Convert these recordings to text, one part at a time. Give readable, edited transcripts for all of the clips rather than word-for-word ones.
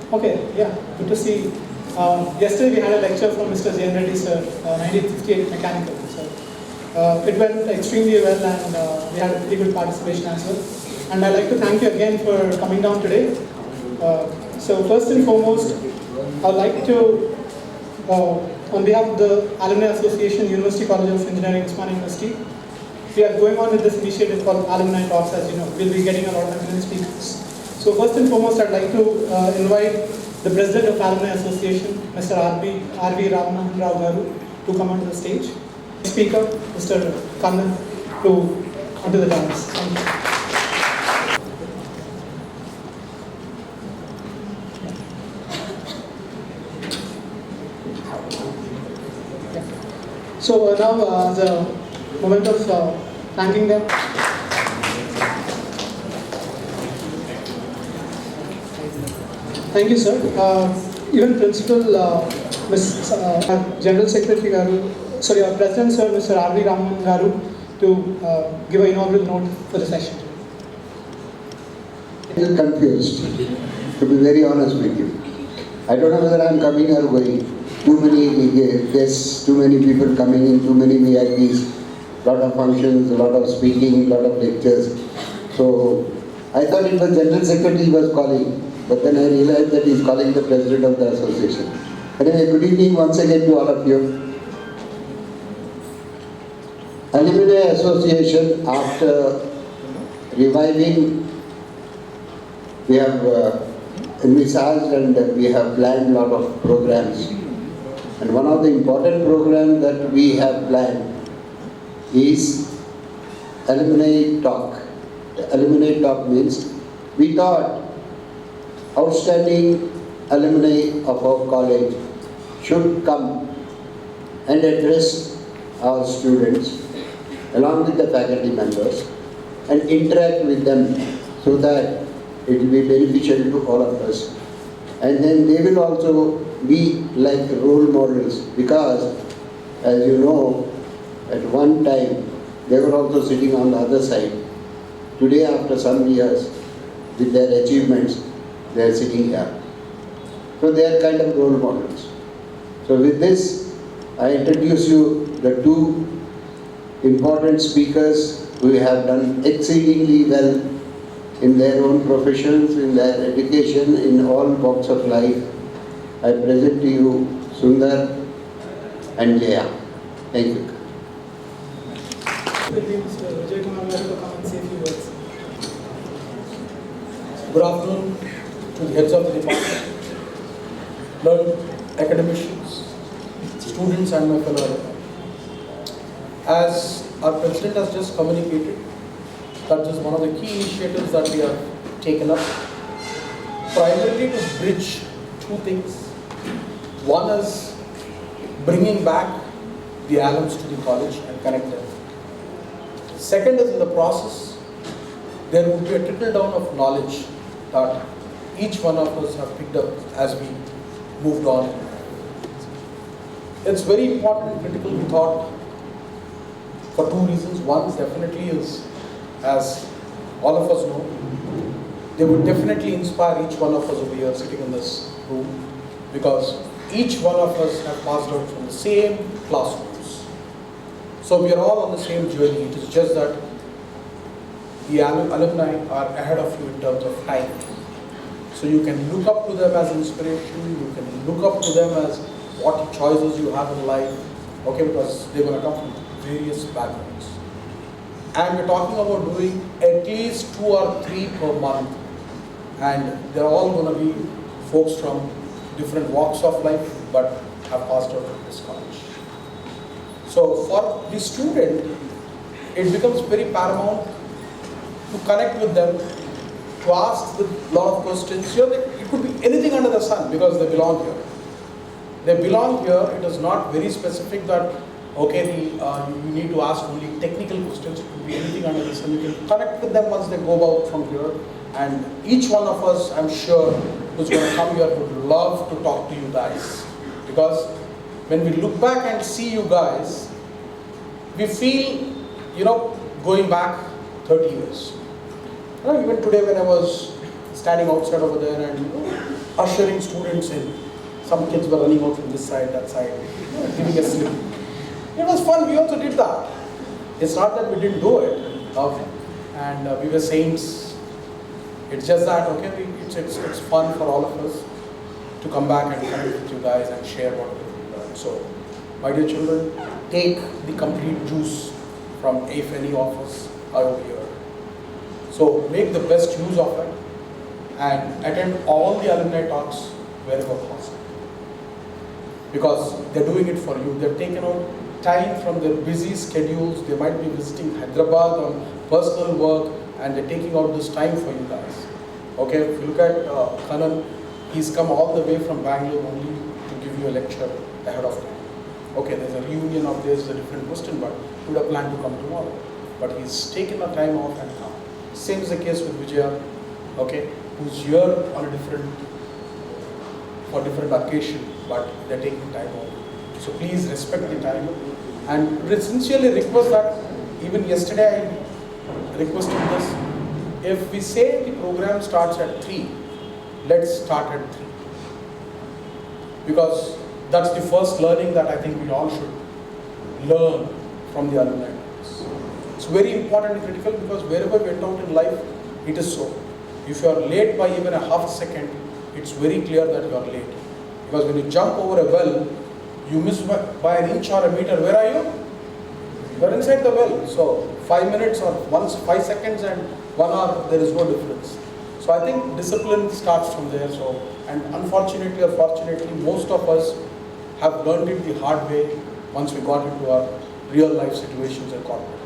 Okay, yeah, good to see. Yesterday we had a lecture from Mr. Jain Reddy sir, 1958 mechanical. So it went extremely well, and we had a pretty good participation as well. And I'd like to thank you again for coming down today. So first and foremost, I'd like to, on behalf of the Alumni Association, University College of Engineering, Usmania University, we are going on with this initiative called Alumni Talks. As you know, we'll be getting a lot of eminent speakers. So first and foremost, I'd like to invite the President of Alumni Association, Mr. R.V. Ramanan Rao Garu, to come onto the stage. Speaker, Mr. Kannan, onto the dance. Thank you. So now the moment of thanking them. Thank you, sir. Even Principal, General Secretary Garu, sorry, our President, sir, Mr. R.V. Ramanan Garu, to give an inaugural note for the session. I am confused, to be very honest with you. I don't know whether I am coming or going. Too many guests, too many people coming in, too many VIPs, lot of functions, a lot of speaking, lot of lectures. So I thought it was General Secretary he was calling, but then I realized that he is calling the President of the Association. Anyway, good evening once again to all of you. Alumni Association, after reviving, we have envisaged and we have planned a lot of programs. And one of the important programs that we have planned is Alumni Talk. The Alumni Talk means we thought outstanding alumni of our college should come and address our students along with the faculty members and interact with them so that it will be beneficial to all of us. And then they will also be like role models, because as you know, at one time they were also sitting on the other side. Today, after some years, with their achievements, they are sitting here. So they are kind of role models. So with this, I introduce you the two important speakers who have done exceedingly well in their own professions, in their education, in all walks of life. I present to you Sundar and Jaya. Thank you. Good afternoon to the heads of the department, learned academicians, students and my fellow alumni. As our President has just communicated, that is one of the key initiatives that we have taken up, primarily to bridge two things. One is bringing back the alums to the college and connect them. Second is, in the process, there would be a trickle down of knowledge that each one of us have picked up as we moved on. It's very important and critical, we thought, for two reasons. One definitely is, as all of us know, they would definitely inspire each one of us over here sitting in this room, because each one of us have passed out from the same classrooms. So we are all on the same journey. It is just that the alumni are ahead of you in terms of time. So you can look up to them as inspiration, you can look up to them as what choices you have in life, okay, because they're going to come from various backgrounds. And we're talking about doing at least 2 or 3 per month. And they're all going to be folks from different walks of life, but have passed out of this college. So for the student, it becomes very paramount to connect with them, to ask a lot of questions. You know, it could be anything under the sun, because they belong here. They belong here. It is not very specific that, okay, you need to ask only technical questions. It could be anything under the sun. You can connect with them once they go out from here. And each one of us, I'm sure, who's going to come here would love to talk to you guys. Because when we look back and see you guys, we feel, going back 30 years. Even today when I was standing outside over there and ushering students in. Some kids were running out from this side, that side, giving a slip. It was fun, we also did that. It's not that we didn't do it, okay? And we were saints. It's just that, okay, it's fun for all of us to come back and connect with you guys and share what we've learned. So, my dear children, take the complete juice from if any of us are over here. So, make the best use of it and attend all the alumni talks wherever possible. Because they're doing it for you. They've taken out time from their busy schedules. They might be visiting Hyderabad on personal work and they're taking out this time for you guys. Okay, if you look at Kannan, he's come all the way from Bangalore only to give you a lecture ahead of time. Okay, there's a reunion of this, a different question, but he would have planned to come tomorrow. But he's taken a time off and come. Same is the case with Vijaya, okay, who's here on a different occasion, but they're taking time off. So please respect the time and sincerely request that. Even yesterday I requested this. If we say the program starts at 3, let's start at 3. Because that's the first learning that I think we all should learn from the alumni. It's very important and critical because wherever we went out in life, it is so. If you are late by even a half a second, it's very clear that you are late. Because when you jump over a well, you miss by an inch or a meter. Where are you? You are inside the well. So 5 minutes or 5 seconds and 1 hour, there is no difference. So I think discipline starts from there. So, and unfortunately or fortunately, most of us have learned it the hard way once we got into our real life situations and corporate.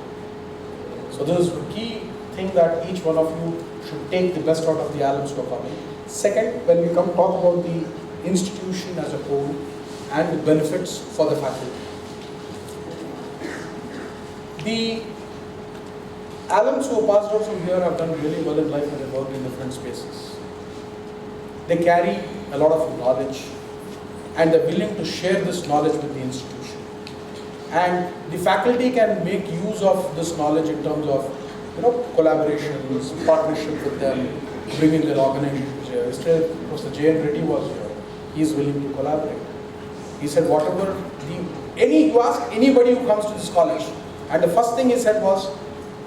So this is the key thing that each one of you should take the best out of the alums who are coming. Second, when we come talk about the institution as a whole and the benefits for the faculty. The alums who are passed out from here have done really well in life and they've worked in different spaces. They carry a lot of knowledge and they're willing to share this knowledge with the institution. And the faculty can make use of this knowledge in terms of collaborations, partnership with them, bringing their organizations here. Yesterday, Professor J.N. Reddy was here. He is willing to collaborate. He said whatever, you ask anybody who comes to this college, and the first thing he said was,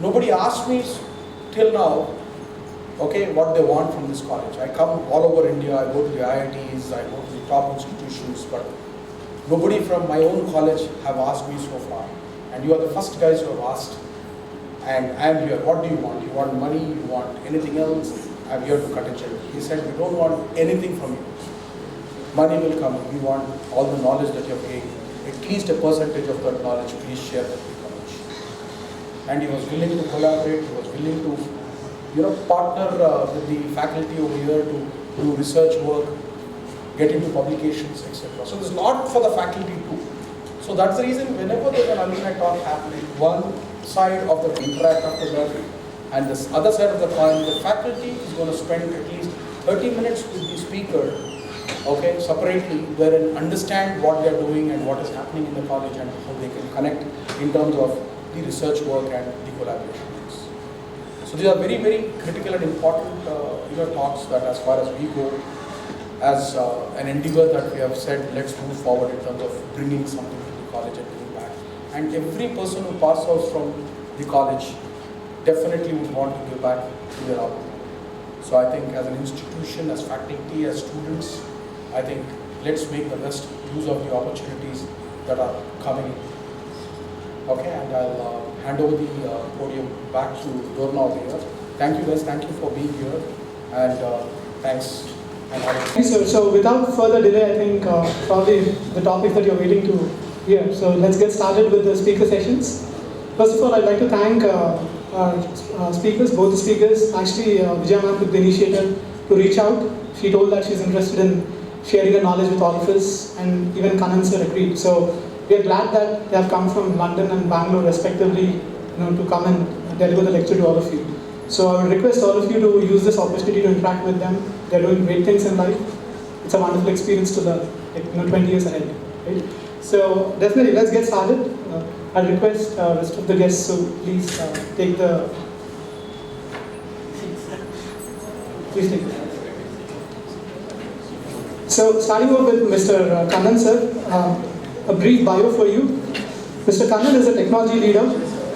nobody asked me till now, okay, what they want from this college. I come all over India, I go to the IITs, I go to the top institutions, but nobody from my own college have asked me so far. And you are the first guys who have asked. And I am here. What do you want? You want money? You want anything else? I am here to cut a check. He said, we don't want anything from you. Money will come. We want all the knowledge that you have gained. At least a percentage of that knowledge, please share with the college. And he was willing to collaborate. He was willing to, partner with the faculty over here to do research work, get into publications, etc. So there's a lot for the faculty too. So that's the reason whenever there's an alumni talk happening, one side of the interact after that, and this other side of the coin, the faculty is going to spend at least 30 minutes with the speaker, okay, separately, wherein understand what they are doing and what is happening in the college and how they can connect in terms of the research work and the collaborations. So these are very, very critical and important talks that as far as we go, as an endeavor that we have said, let's move forward in terms of bringing something to the college and giving back. And every person who passes out from the college definitely would want to give back to their alumni. So I think as an institution, as faculty, as students, I think let's make the best use of the opportunities that are coming in. Okay, and I'll hand over the podium back to Dorna over here. Thank you guys, thank you for being here, and thanks. Thank you, sir. So without further delay, I think probably the topic that you're waiting to hear. So let's get started with the speaker sessions. First of all, I'd like to thank our speakers, both the speakers. Actually, Vijaya ma'am took the initiative to reach out. She told that she's interested in sharing her knowledge with all of us, and even Kannan sir agreed. So we are glad that they have come from London and Bangalore respectively, to come and deliver the lecture to all of you. So I would request all of you to use this opportunity to interact with them. They're doing great things in life. It's a wonderful experience to learn, 20 years ahead. Right? So definitely, let's get started. I'll request rest of the guests to please take the Please take it. So, starting off with Mr. Kannan sir, a brief bio for you. Mr. Kannan is a technology leader,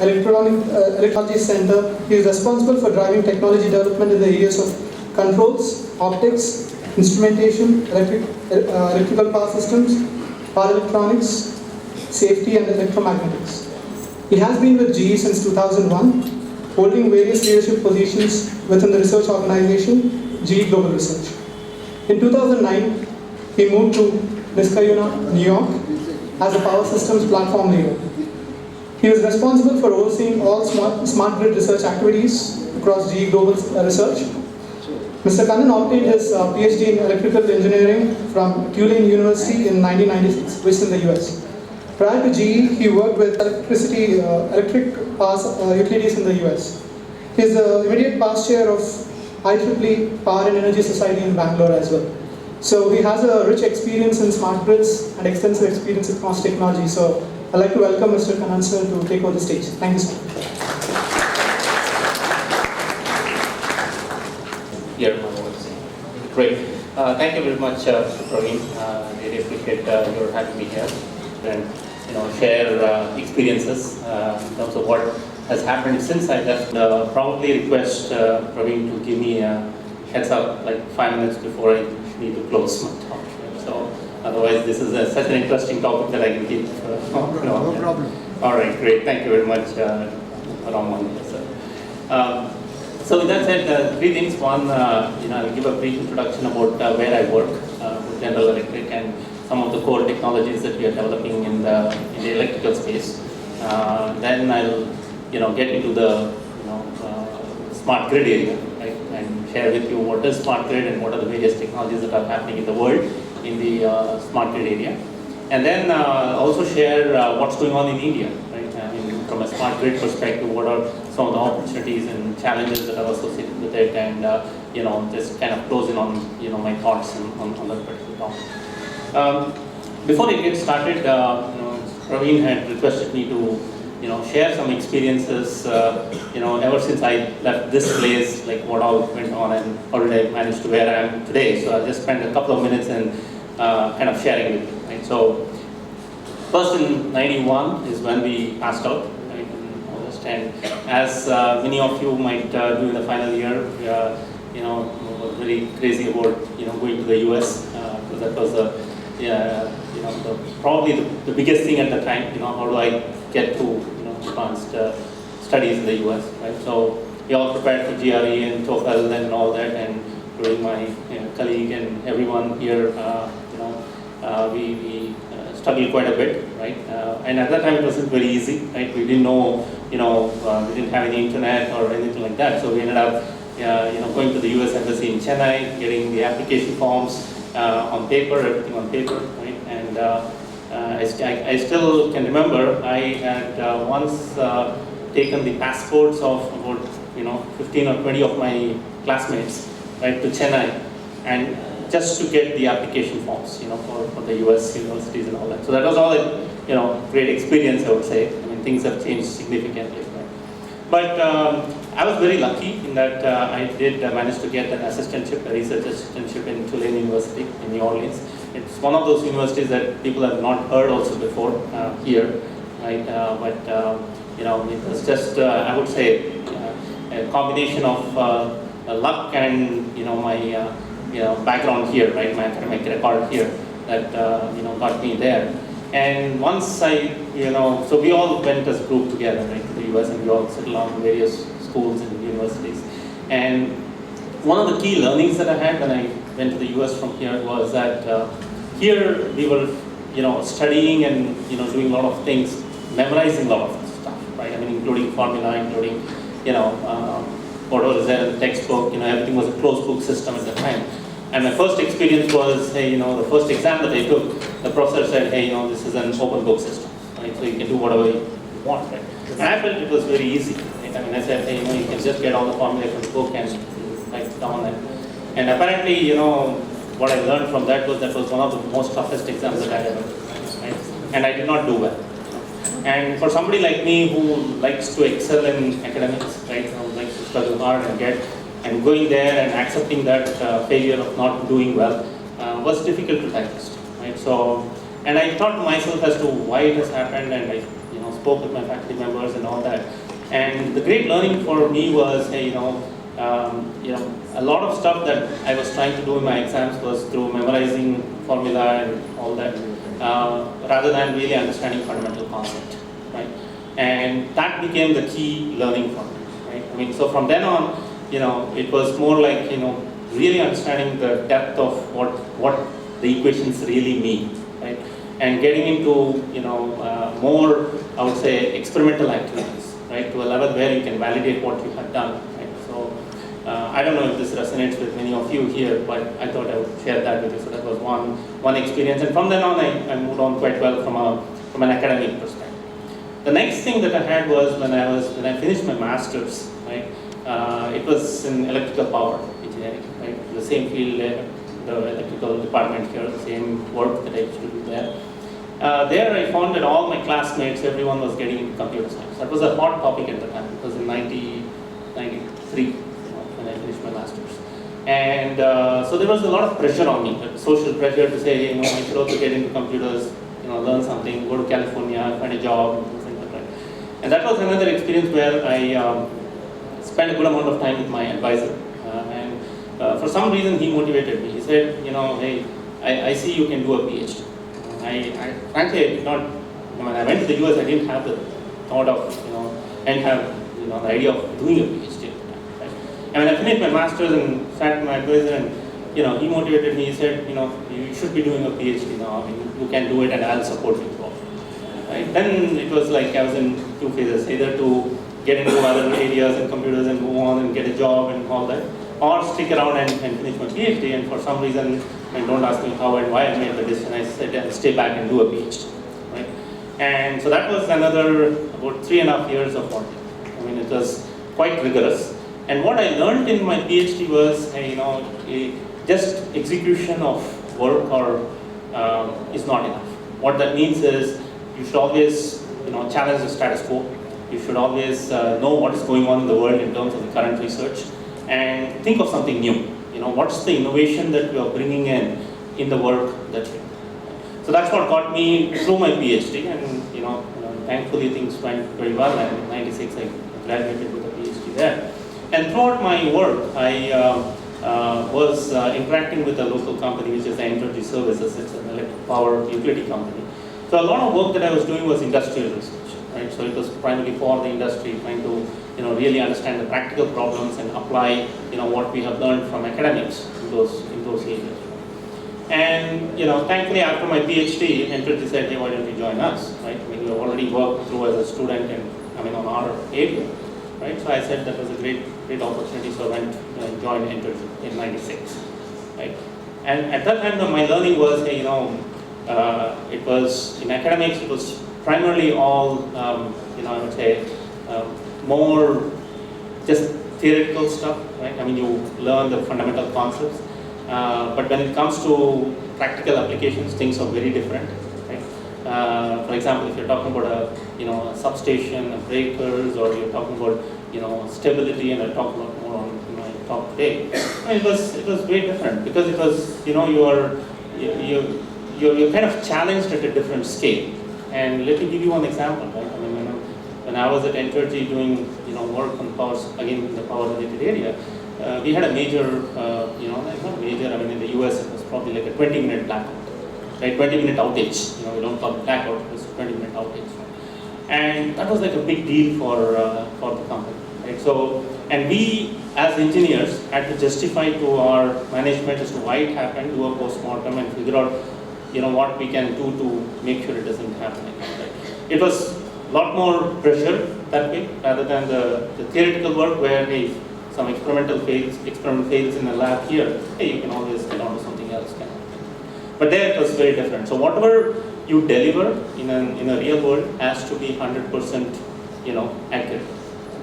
electrology center. He is responsible for driving technology development in the areas of controls, optics, instrumentation, electrical power systems, power electronics, safety and electromagnetics. He has been with GE since 2001, holding various leadership positions within the research organization, GE Global Research. In 2009, he moved to Niskayuna, New York, as a power systems platform leader. He was responsible for overseeing all smart grid research activities across GE Global Research. Mr. Kannan obtained his PhD in electrical engineering from Tulane University in 1996, which is in the US. Prior to GE, he worked with electric power utilities in the US. He is the immediate past chair of IEEE Power and Energy Society in Bangalore as well. So he has a rich experience in smart grids and extensive experience in cost technology. So I'd like to welcome Mr. Kannan sir to take over the stage. Thank you, sir. Great. Thank you very much, Praveen. Really appreciate your having me here and share experiences in terms of what has happened since I left. Probably request Praveen to give me a heads up like 5 minutes before I need to close my talk. So otherwise, this is such an interesting topic that I can keep. No problem. All right, great. Thank you very much, Ramon. Sir. So with that said, three things. One, I'll give a brief introduction about where I work with General Electric and some of the core technologies that we are developing in the electrical space. Then I'll get into the smart grid area, right, and share with you what is smart grid and what are the various technologies that are happening in the world in the smart grid area. And then also share what's going on in India, right? I mean, from a smart grid perspective, what are some of the opportunities and challenges that are associated with it, and just kind of close in on my thoughts on that particular topic. Before I get started, Praveen had requested me to share some experiences, ever since I left this place, like what all went on and how did I manage to where I am today. So I'll just spend a couple of minutes and kind of sharing with you. Right? So first in 91 is when we passed out, right, in August, and as many of you might do in the final year, were very crazy about going to the US, because that was probably the biggest thing at the time. How do I get to advanced studies in the US, right? So we all prepared for GRE and TOEFL and all that, and including my colleague and everyone here, we struggled quite a bit, right? And at that time it wasn't very easy, right? We didn't know, we didn't have any internet or anything like that. So we ended up, going to the US Embassy in Chennai, getting the application forms on paper, everything on paper, right? And I still can remember I had once taken the passports of about 15 or 20 of my classmates, right, to Chennai, and just to get the application forms for the US universities and all that. So that was all a great experience, I would say. I mean, things have changed significantly, right? But I was very lucky in that I did manage to get an assistantship, a research assistantship in Tulane University in New Orleans. It's one of those universities that people have not heard also before here, right? It was just, I would say, a combination of luck and my background here, right? My academic record here that got me there. And once I, so we all went as a group together, right, to the US, and we all settled on various schools and universities. And one of the key learnings that I had when I went to the US from here was that here we were, studying and doing a lot of things, memorizing a lot of stuff, right? I mean, including formula, including what was there in the textbook. Everything was a closed book system at the time. And my first experience was, hey, the first exam that I took, the professor said, hey, this is an open book system, right? So you can do whatever you want, right? And I felt it was very easy, right? I mean, I said, hey, you can just get all the formula from the book and write it down. And apparently, what I learned from that was one of the most toughest exams that I ever did, right? And I did not do well. And for somebody like me who likes to excel in academics, right, who likes to struggle hard and get and going there and accepting that failure of not doing well was difficult to digest, right? So, and I thought to myself as to why it has happened, and I spoke with my faculty members and all that. And the great learning for me was, hey, a lot of stuff that I was trying to do in my exams was through memorizing formula and all that, rather than really understanding fundamental concept, right? And that became the key learning for me, right? I mean, so from then on, it was more like, really understanding the depth of what the equations really mean, right? And getting into, more, I would say, experimental activities, right? To a level where you can validate what you have done, right? So, I don't know if this resonates with many of you here, but I thought I would share that with you. So that was one experience. And from then on, I moved on quite well from an academic perspective. The next thing that I had was when I finished my master's, right? It was in electrical power engineering, right? The same field, the electrical department here, the same work that I used to do there. There I found that all my classmates, everyone was getting into computer science. That was a hot topic at the time. It was in 1993 when I finished my master's. And so there was a lot of pressure on me, social pressure to say, I should also get into computers, learn something, go to California, find a job, things like that. And that was another experience where I spent a good amount of time with my advisor. And for some reason he motivated me. He said, hey, I see you can do a PhD. Frankly, I did not, when I went to the US, I didn't have the thought of, and have, the idea of doing a PhD. Right? And when I finished my master's and sat with my advisor, and, he motivated me. He said, you should be doing a PhD now. I mean, you can do it, and I'll support you. Right? Then it was like I was in two phases, either to get into other areas and computers and move on and get a job and all that, or stick around and finish my PhD. And for some reason, and don't ask me how and why I made the decision, I said I'll stay back and do a PhD, right? And so that was another about 3.5 years of work. I mean, it was quite rigorous. And what I learned in my PhD was, just execution of work is not enough. What that means is you should always, challenge the status quo. You should always know what is going on in the world in terms of the current research, and think of something new. What's the innovation that we are bringing in the work that we do. So that's what got me through my PhD, and thankfully things went very well, and in 96 I graduated with a PhD there. And throughout my work, I was interacting with a local company which is Energy Services. It's an electric power utility company. So a lot of work that I was doing was industrial research, right? So it was primarily for the industry, trying to really understand the practical problems and apply what we have learned from academics in those areas. And thankfully after my PhD, Energy said, hey, why don't you join us, right? I mean, you have already worked through as a student and on our area, right? So I said that was a great opportunity, so I went and joined Energy in 96, right? And at that time, my learning was, hey, it was in academics. It was primarily all, I would say, more just theoretical stuff, right? I mean, you learn the fundamental concepts, but when it comes to practical applications, things are very different, right? For example, if you're talking about a substation, breakers, or you're talking about stability, and I'll talk about more on my talk today. It was very different because it was you're kind of challenged at a different scale. And let me give you one example, right? I mean, when I was at Energy doing work on power, again in the power related area, we had a major, not major, I mean in the US it was probably like a 20-minute blackout, right? 20-minute outage, we don't call it blackout, it was a 20-minute outage. And that was like a big deal for the company, right? So, and we as engineers had to justify to our management as to why it happened, do a post-mortem and figure out what we can do to make sure it doesn't happen again, right? It was a lot more pressure that way rather than the theoretical work where, hey, some experiment fails in a lab here, hey, you can always get on to something else. Kind of thing. But there it was very different. So whatever you deliver in a real world has to be 100% accurate.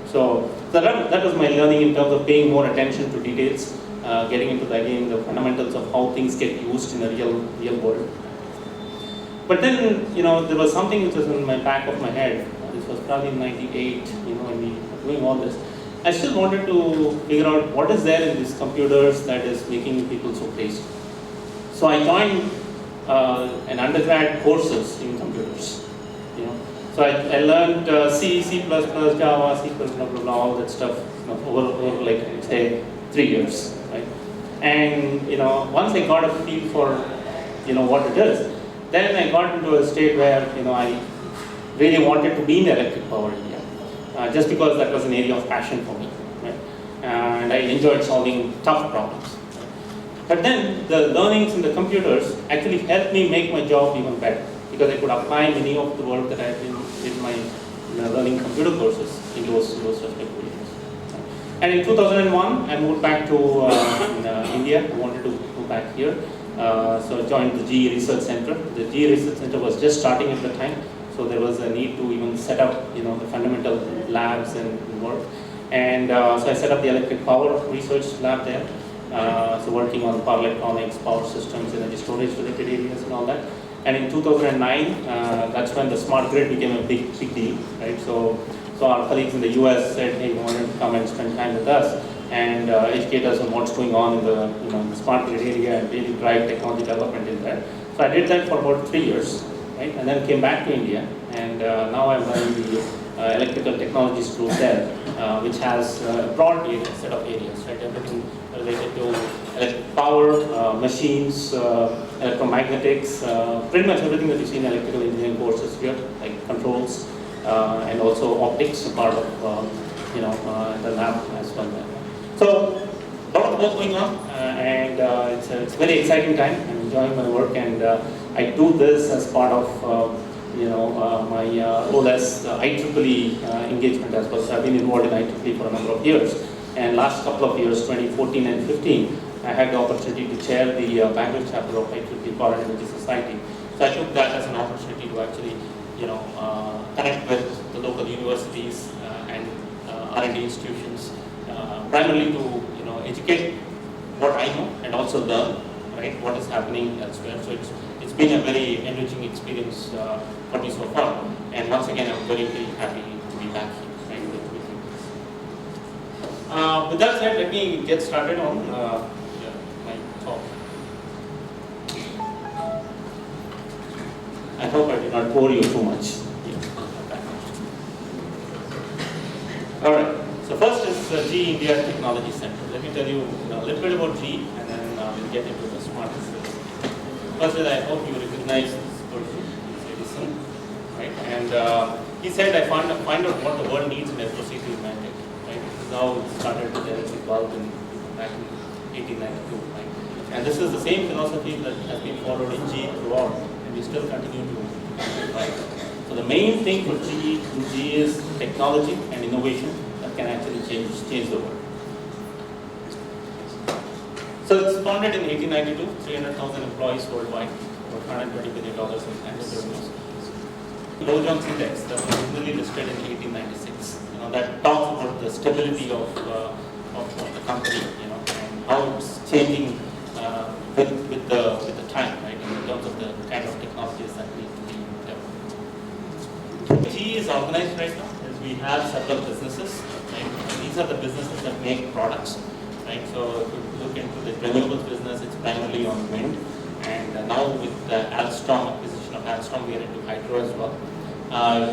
So that was my learning in terms of paying more attention to details, getting into the fundamentals of how things get used in a real world. But then, there was something which was in my back of my head. This was probably in '98, when we were doing all this. I still wanted to figure out what is there in these computers that is making people so crazy. So I joined an undergrad courses in computers. You know, so I learned C, C++, Java, C++, blah, blah, blah, all that stuff, you know, over like say 3 years, right? And you know, once I got a feel for what it is, then I got into a state where I really wanted to be in the electric power area, just because that was an area of passion for me, right? And I enjoyed solving tough problems. But then the learnings in the computers actually helped me make my job even better, because I could apply many of the work that I had been in my learning computer courses in those respective areas. And in 2001, I moved back to India. I wanted to move back here. So I joined the GE Research Center. The GE Research Center was just starting at the time, so there was a need to even set up the fundamental labs and work. And so I set up the electric power research lab there. So working on power electronics, power systems, energy storage related areas and all that. And in 2009, that's when the smart grid became a big deal, right? So our colleagues in the US said, hey, we want to come and spend time with us and educate us on what's going on in the smart grid area and really drive technology development in there. So I did that for about 3 years, right? And then came back to India, and now I'm running the electrical technologies group there, which has a broad set of areas, right? Everything related to electric power, machines, electromagnetics, pretty much everything that you see in electrical engineering courses here, like controls, and also optics, part of the lab as well. So a lot of work going on, and it's a very exciting time. I'm enjoying my work, and I do this as part of my role as IEEE engagement as well. So I've been involved in IEEE for a number of years. And last couple of years, 2014 and 15, I had the opportunity to chair the Bangalore chapter of IEEE Power and Energy Society. So I took that as an opportunity to actually, connect with the local universities and R&D institutions, primarily to educate what I know and also learn, right, what is happening elsewhere. So it's been a very enriching experience for me so far. And once again, I'm very, very happy to be back here. Right, with that said, let me get started on my talk. I hope I did not bore you too much. All right. So first is GE India Technology Center. Let me tell you a little bit about GE, and then we'll get into the smart systems. First is, I hope you recognize this person, Edison, right? And he said, I find out what the world needs in SOC to invent it. Right? This is how it started with the electric bulb back in 1892. Right? And this is the same philosophy that has been followed in GE throughout, and we still continue to. Right? So the main thing for GE is technology and innovation that can actually change the world. So it's founded in 1892, 300,000 employees worldwide, about $120 billion in annual revenues. Dow Jones Index that was originally listed in 1896. That talks about the stability of the company, and how it's changing with the time, right? In terms of the kind of technologies that need to be developed. GE is organized right now. We have several businesses, right? And these are the businesses that make products, right? So if you look into the renewables business, it's primarily on wind, and now with the Alstom acquisition of Alstom, we are into hydro as well.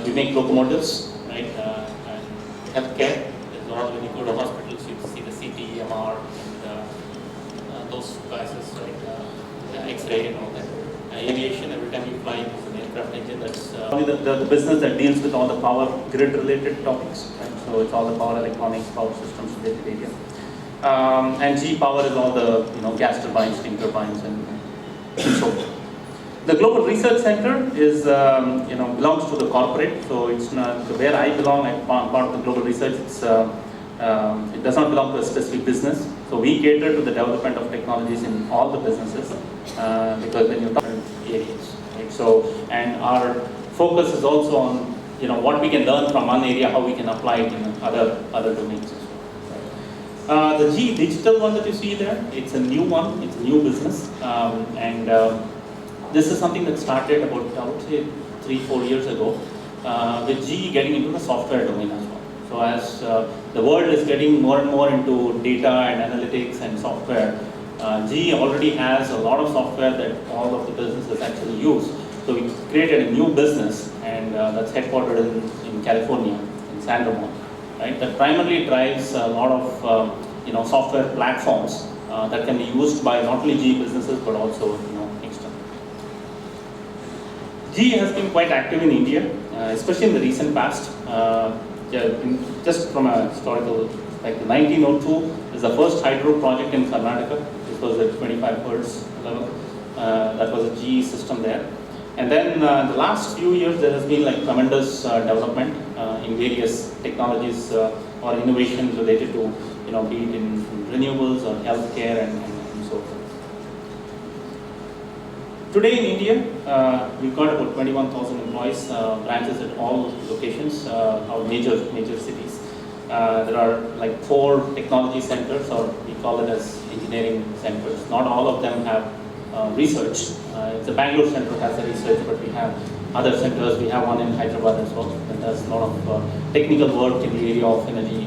We make locomotives, right? And healthcare. There's all when you go to hospitals, you see the CT, MR, and those devices, right? X-ray and all that. Aviation, every time you fly, it's an aircraft engine. That's only the business that deals with all the power grid related topics. Right? So it's all the power electronics, power systems related area. And G Power is all the gas turbines, steam turbines, and so on. The Global Research Center is belongs to the corporate. So it's not where I belong. I'm part of the Global Research. It's it does not belong to a specific business. So we cater to the development of technologies in all the businesses because when you talk areas, right? So and our focus is also on what we can learn from one area, how we can apply it in other domains as well. The G Digital one that you see there, it's a new one. It's a new business, and this is something that started about I would say 3-4 years ago with GE getting into the software domain as well. So as the world is getting more and more into data and analytics and software. GE already has a lot of software that all of the businesses actually use. So we created a new business, and that's headquartered in California, in San Ramon, right? That primarily drives a lot of software platforms that can be used by not only GE businesses but also external. GE has been quite active in India, especially in the recent past. Just from a historical, like 1902 is the first hydro project in Karnataka. This was at 25 hertz level. That was a GE system there. And then the last few years there has been like tremendous development in various technologies or innovations related to, be it in renewables or healthcare and so forth. Today in India, we've got about 21,000 employees, branches at all locations, our major cities. There are like 4 technology centers, or we call it as engineering centers. Not all of them have research. The Bangalore center has a research, but we have other centers. We have one in Hyderabad as well that does a lot of technical work in the area of energy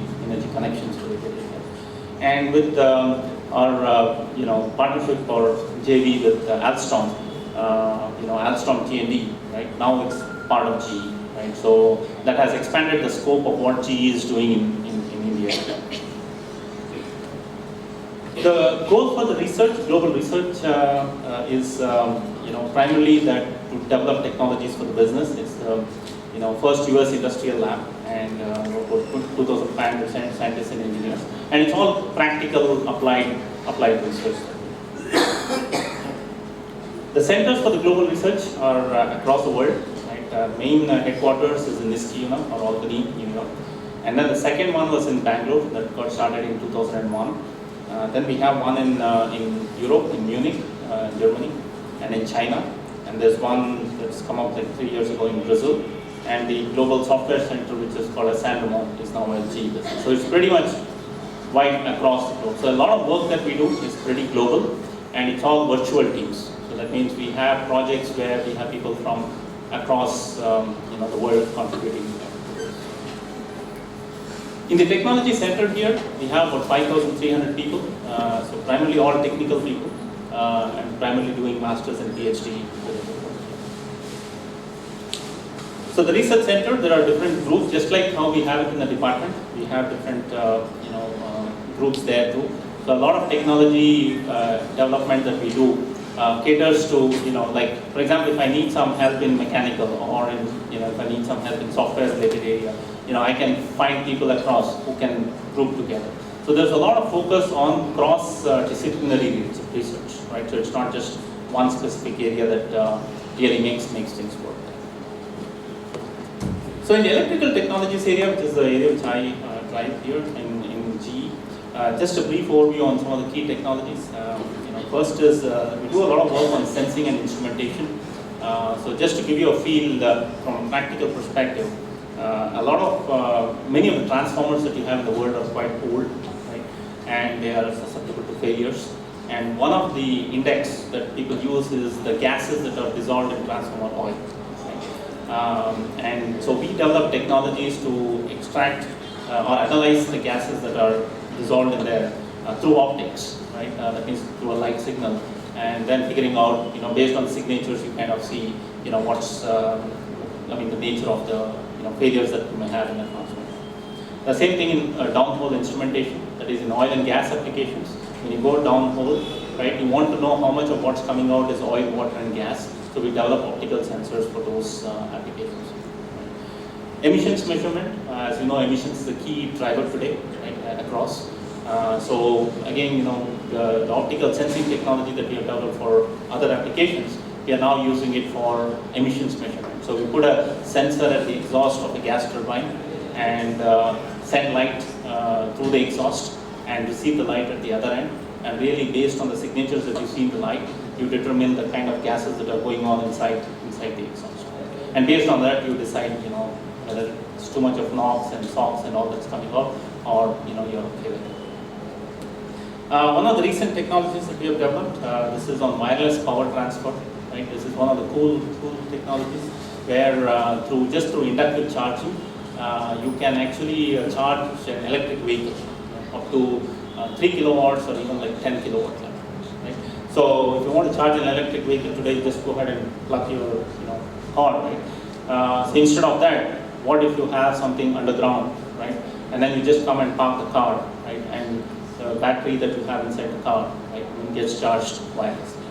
connections related area. And with our partnership or JV with Alstom, Alstom T&D, right now it's part of GE, right? So that has expanded the scope of what GE is doing in India. The goal for the research, global research, is primarily that to develop technologies for the business. It's the first US industrial lab, and about 2,500 scientists and engineers, and it's all practical applied research. The centers for the global research are across the world. Right? Main headquarters is in Niskayuna or Albany, New York, and then the second one was in Bangalore that got started in 2001. Then we have one in Europe, in Munich, Germany, and in China. And there's one that's come up like 3 years ago in Brazil. And the Global Software Center, which is called a San Ramon, is now a GE business. So it's pretty much wide across the globe. So a lot of work that we do is pretty global, and it's all virtual teams. So that means we have projects where we have people from across the world contributing. In the technology center here, we have about 5,300 people, so primarily all technical people, and primarily doing masters and PhD. So the research center, there are different groups, just like how we have it in the department. We have different groups there too. So a lot of technology development that we do caters to, like for example, if I need some help in mechanical, or in, if I need some help in software related area, I can find people across who can group together. So there's a lot of focus on cross-disciplinary research, right? So it's not just one specific area that really makes things work. So in the electrical technologies area, which is the area which I drive here in GE, just a brief overview on some of the key technologies. First is we do a lot of work on sensing and instrumentation. So just to give you a feel from a practical perspective, many of the transformers that you have in the world are quite old, right? And they are susceptible to failures. And one of the index that people use is the gases that are dissolved in transformer oil. And so we develop technologies to extract or analyze the gases that are dissolved in there through optics, right? That means through a light signal, and then figuring out, based on signatures, you kind of see, what's, the nature of the, failures that you may have in a transformer. The same thing in downhole instrumentation, that is in oil and gas applications. When you go downhole, right, you want to know how much of what's coming out is oil, water, and gas. So we develop optical sensors for those applications. Emissions measurement, as you know, emissions is the key driver today, right, across. So again, the optical sensing technology that we have developed for other applications, we are now using it for emissions measurement. So we put a sensor at the exhaust of a gas turbine and send light through the exhaust and receive the light at the other end. And really, based on the signatures that you see in the light, you determine the kind of gases that are going on inside the exhaust. And based on that, you decide, whether it's too much of NOx and SOx and all that's coming out, or you're okay with it. One of the recent technologies that we have developed, this is on wireless power transfer. Right, this is one of the cool technologies where through inductive charging, you can actually charge an electric vehicle up to 3 kilowatts or even like 10 kilowatts. Right? So if you want to charge an electric vehicle today, just go ahead and plug your car. Right? So instead of that, what if you have something underground, right? And then you just come and park the car, right? And the battery that you have inside the car, right, gets charged wirelessly.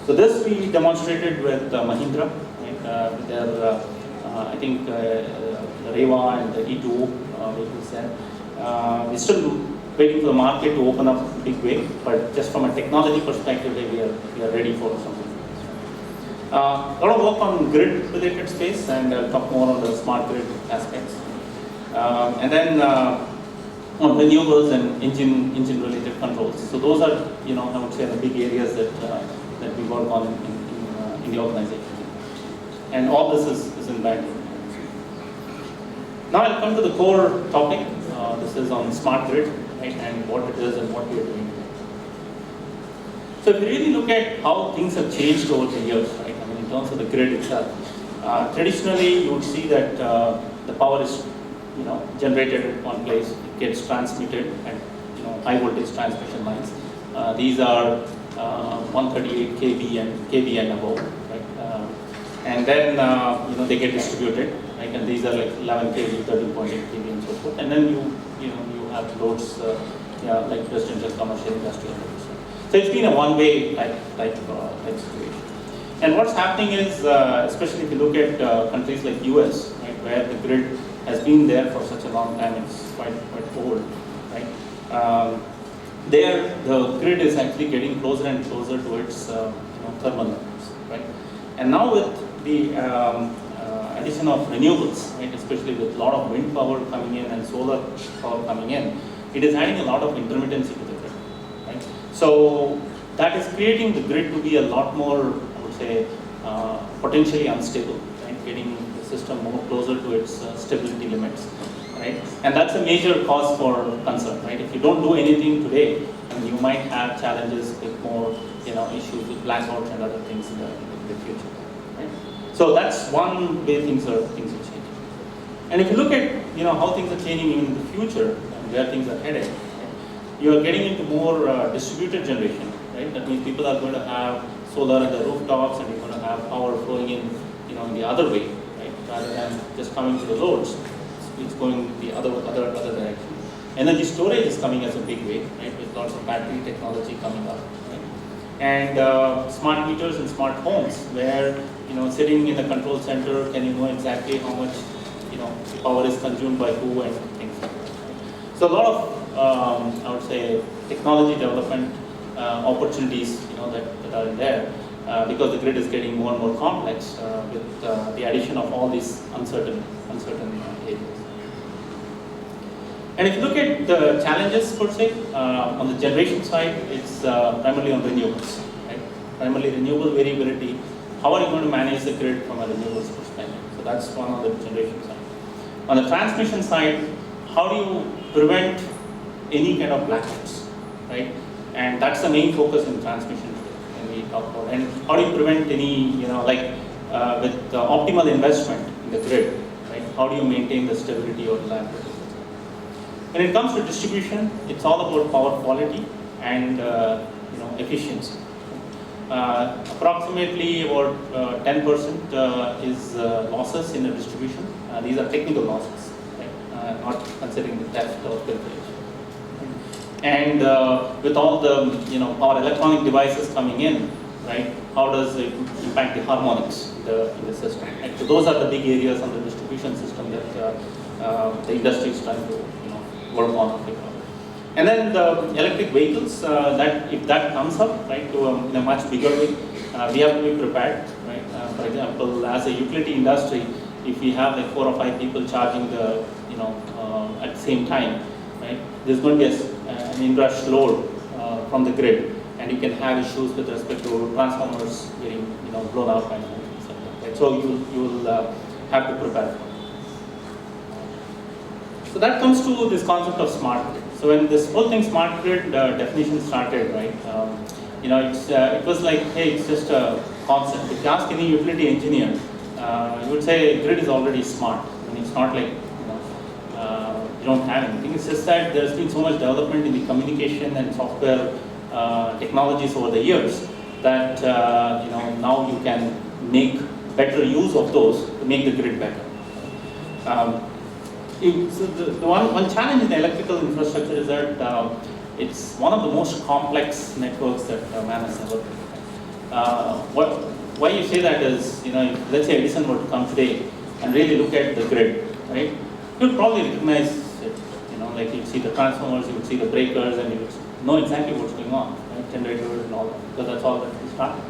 So this we demonstrated with Mahindra, right? With their, I think, the Reva and the E2 vehicles there. We're still waiting for the market to open up a big way, but just from a technology perspective, we are ready for something. A lot of work on grid-related space, and I'll talk more on the smart grid aspects. And then on renewables and engine-related controls. So those are, I would say, the big areas that we work on in the organization. And all this is in Bangalore. Now I'll come to the core topic. This is on smart grid, right, and what it is and what we are doing. So if you really look at how things have changed over the years, right, I mean, in terms of the grid itself, traditionally you would see that the power is generated at one place, it gets transmitted at high voltage transmission lines. These are 138 kV and above, right? And then they get distributed, right? And these are like 11 kV, 13.8 kV, and so forth. And then you have loads like residential, commercial, industrial loads. So it's been a one-way type situation. And what's happening is, especially if you look at countries like US, right, where the grid has been there for such a long time, it's quite old, right? There, the grid is actually getting closer and closer to its thermal levels, right? And now with the addition of renewables, right, especially with a lot of wind power coming in and solar power coming in, it is adding a lot of intermittency to the grid, right? So that is creating the grid to be a lot more, I would say, potentially unstable, right? Getting the system more closer to its stability limits, right? And that's a major cause for concern, right? If you don't do anything today, then you might have challenges with more, issues with blackouts and other things in the future, right? So that's one way things are changing. And if you look at, how things are changing in the future and where things are headed, right, you are getting into more distributed generation, right? That means people are going to have solar on the rooftops, and you're going to have power flowing in, in the other way, right? Rather than just coming to the loads, it's going the other direction. Energy storage is coming as a big way, right? With lots of battery technology coming up, right? And smart meters and smart homes, where sitting in the control center, can you know exactly how much power is consumed by who and things like that. Right? So a lot of I would say technology development opportunities that are in there because the grid is getting more and more complex with the addition of all these uncertain areas. And if you look at the challenges per se, on the generation side, it's primarily on renewables, right? Primarily renewable variability. How are you going to manage the grid from a renewables perspective? So that's one on the generation side. On the transmission side, how do you prevent any kind of blackouts, right? And that's the main focus in transmission when we talk about. And how do you prevent any, with optimal investment in the grid, right? How do you maintain the stability or reliability? When it comes to distribution, it's all about power quality and efficiency. Approximately about 10% is losses in the distribution. These are technical losses, right? Not considering the theft or filtration. And with all the our electronic devices coming in, right? How does it impact the harmonics in the system? Right? So those are the big areas on the distribution system that the industry is trying to work on. And then the electric vehicles, that if that comes up, right, to in a much bigger way, we have to be prepared, right? For example, as a utility industry, if we have like 4 or 5 people charging the, at the same time, right, there's going to be an inrush load from the grid, and you can have issues with respect to transformers getting, blown up and things like that, right? So you'll have to prepare for it. So that comes to this concept of smart grid. So when this whole thing smart grid definition started, right, it was like, hey, it's just a concept. If you ask any utility engineer, you would say grid is already smart. I mean, it's not like you don't have anything. It's just that there's been so much development in the communication and software technologies over the years that now you can make better use of those to make the grid better. So the one challenge in the electrical infrastructure is that it's one of the most complex networks that man has ever built. Why you say that is, if, let's say Edison were to come today and really look at the grid, right? You'll probably recognize it. Like you'd see the transformers, you would see the breakers, and you would know exactly what's going on, right? Generators and all that, because that's all that we started,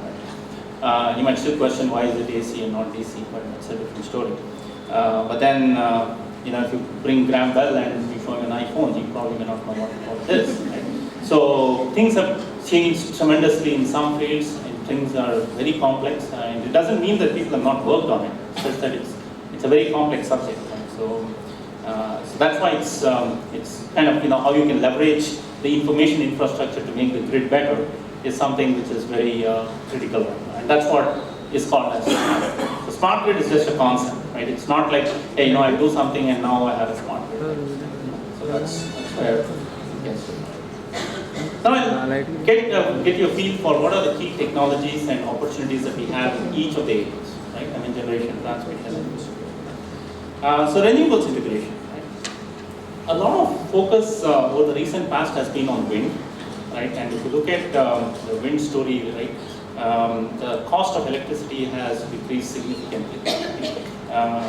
right? You might still question why is it AC and not DC, but that's a different story. But then, if you bring Graham Bell and you show him an iPhone, he probably may not know what it is, right? So things have changed tremendously in some fields, and things are very complex, and it doesn't mean that people have not worked on it. It's just that it's a very complex subject, right? So that's why it's kind of how you can leverage the information infrastructure to make the grid better is something which is very critical, and that's what is called as smart. The smart grid is just a concept, right? It's not like, hey, I do something and now I have a smart grid. So that's where it gets to. Now, get your feel for what are the key technologies and opportunities that we have in each of the areas, right? Generation, transmission, and distribution. So renewables integration, right? A lot of focus over the recent past has been on wind, right? And if you look at the wind story, right, the cost of electricity has decreased significantly,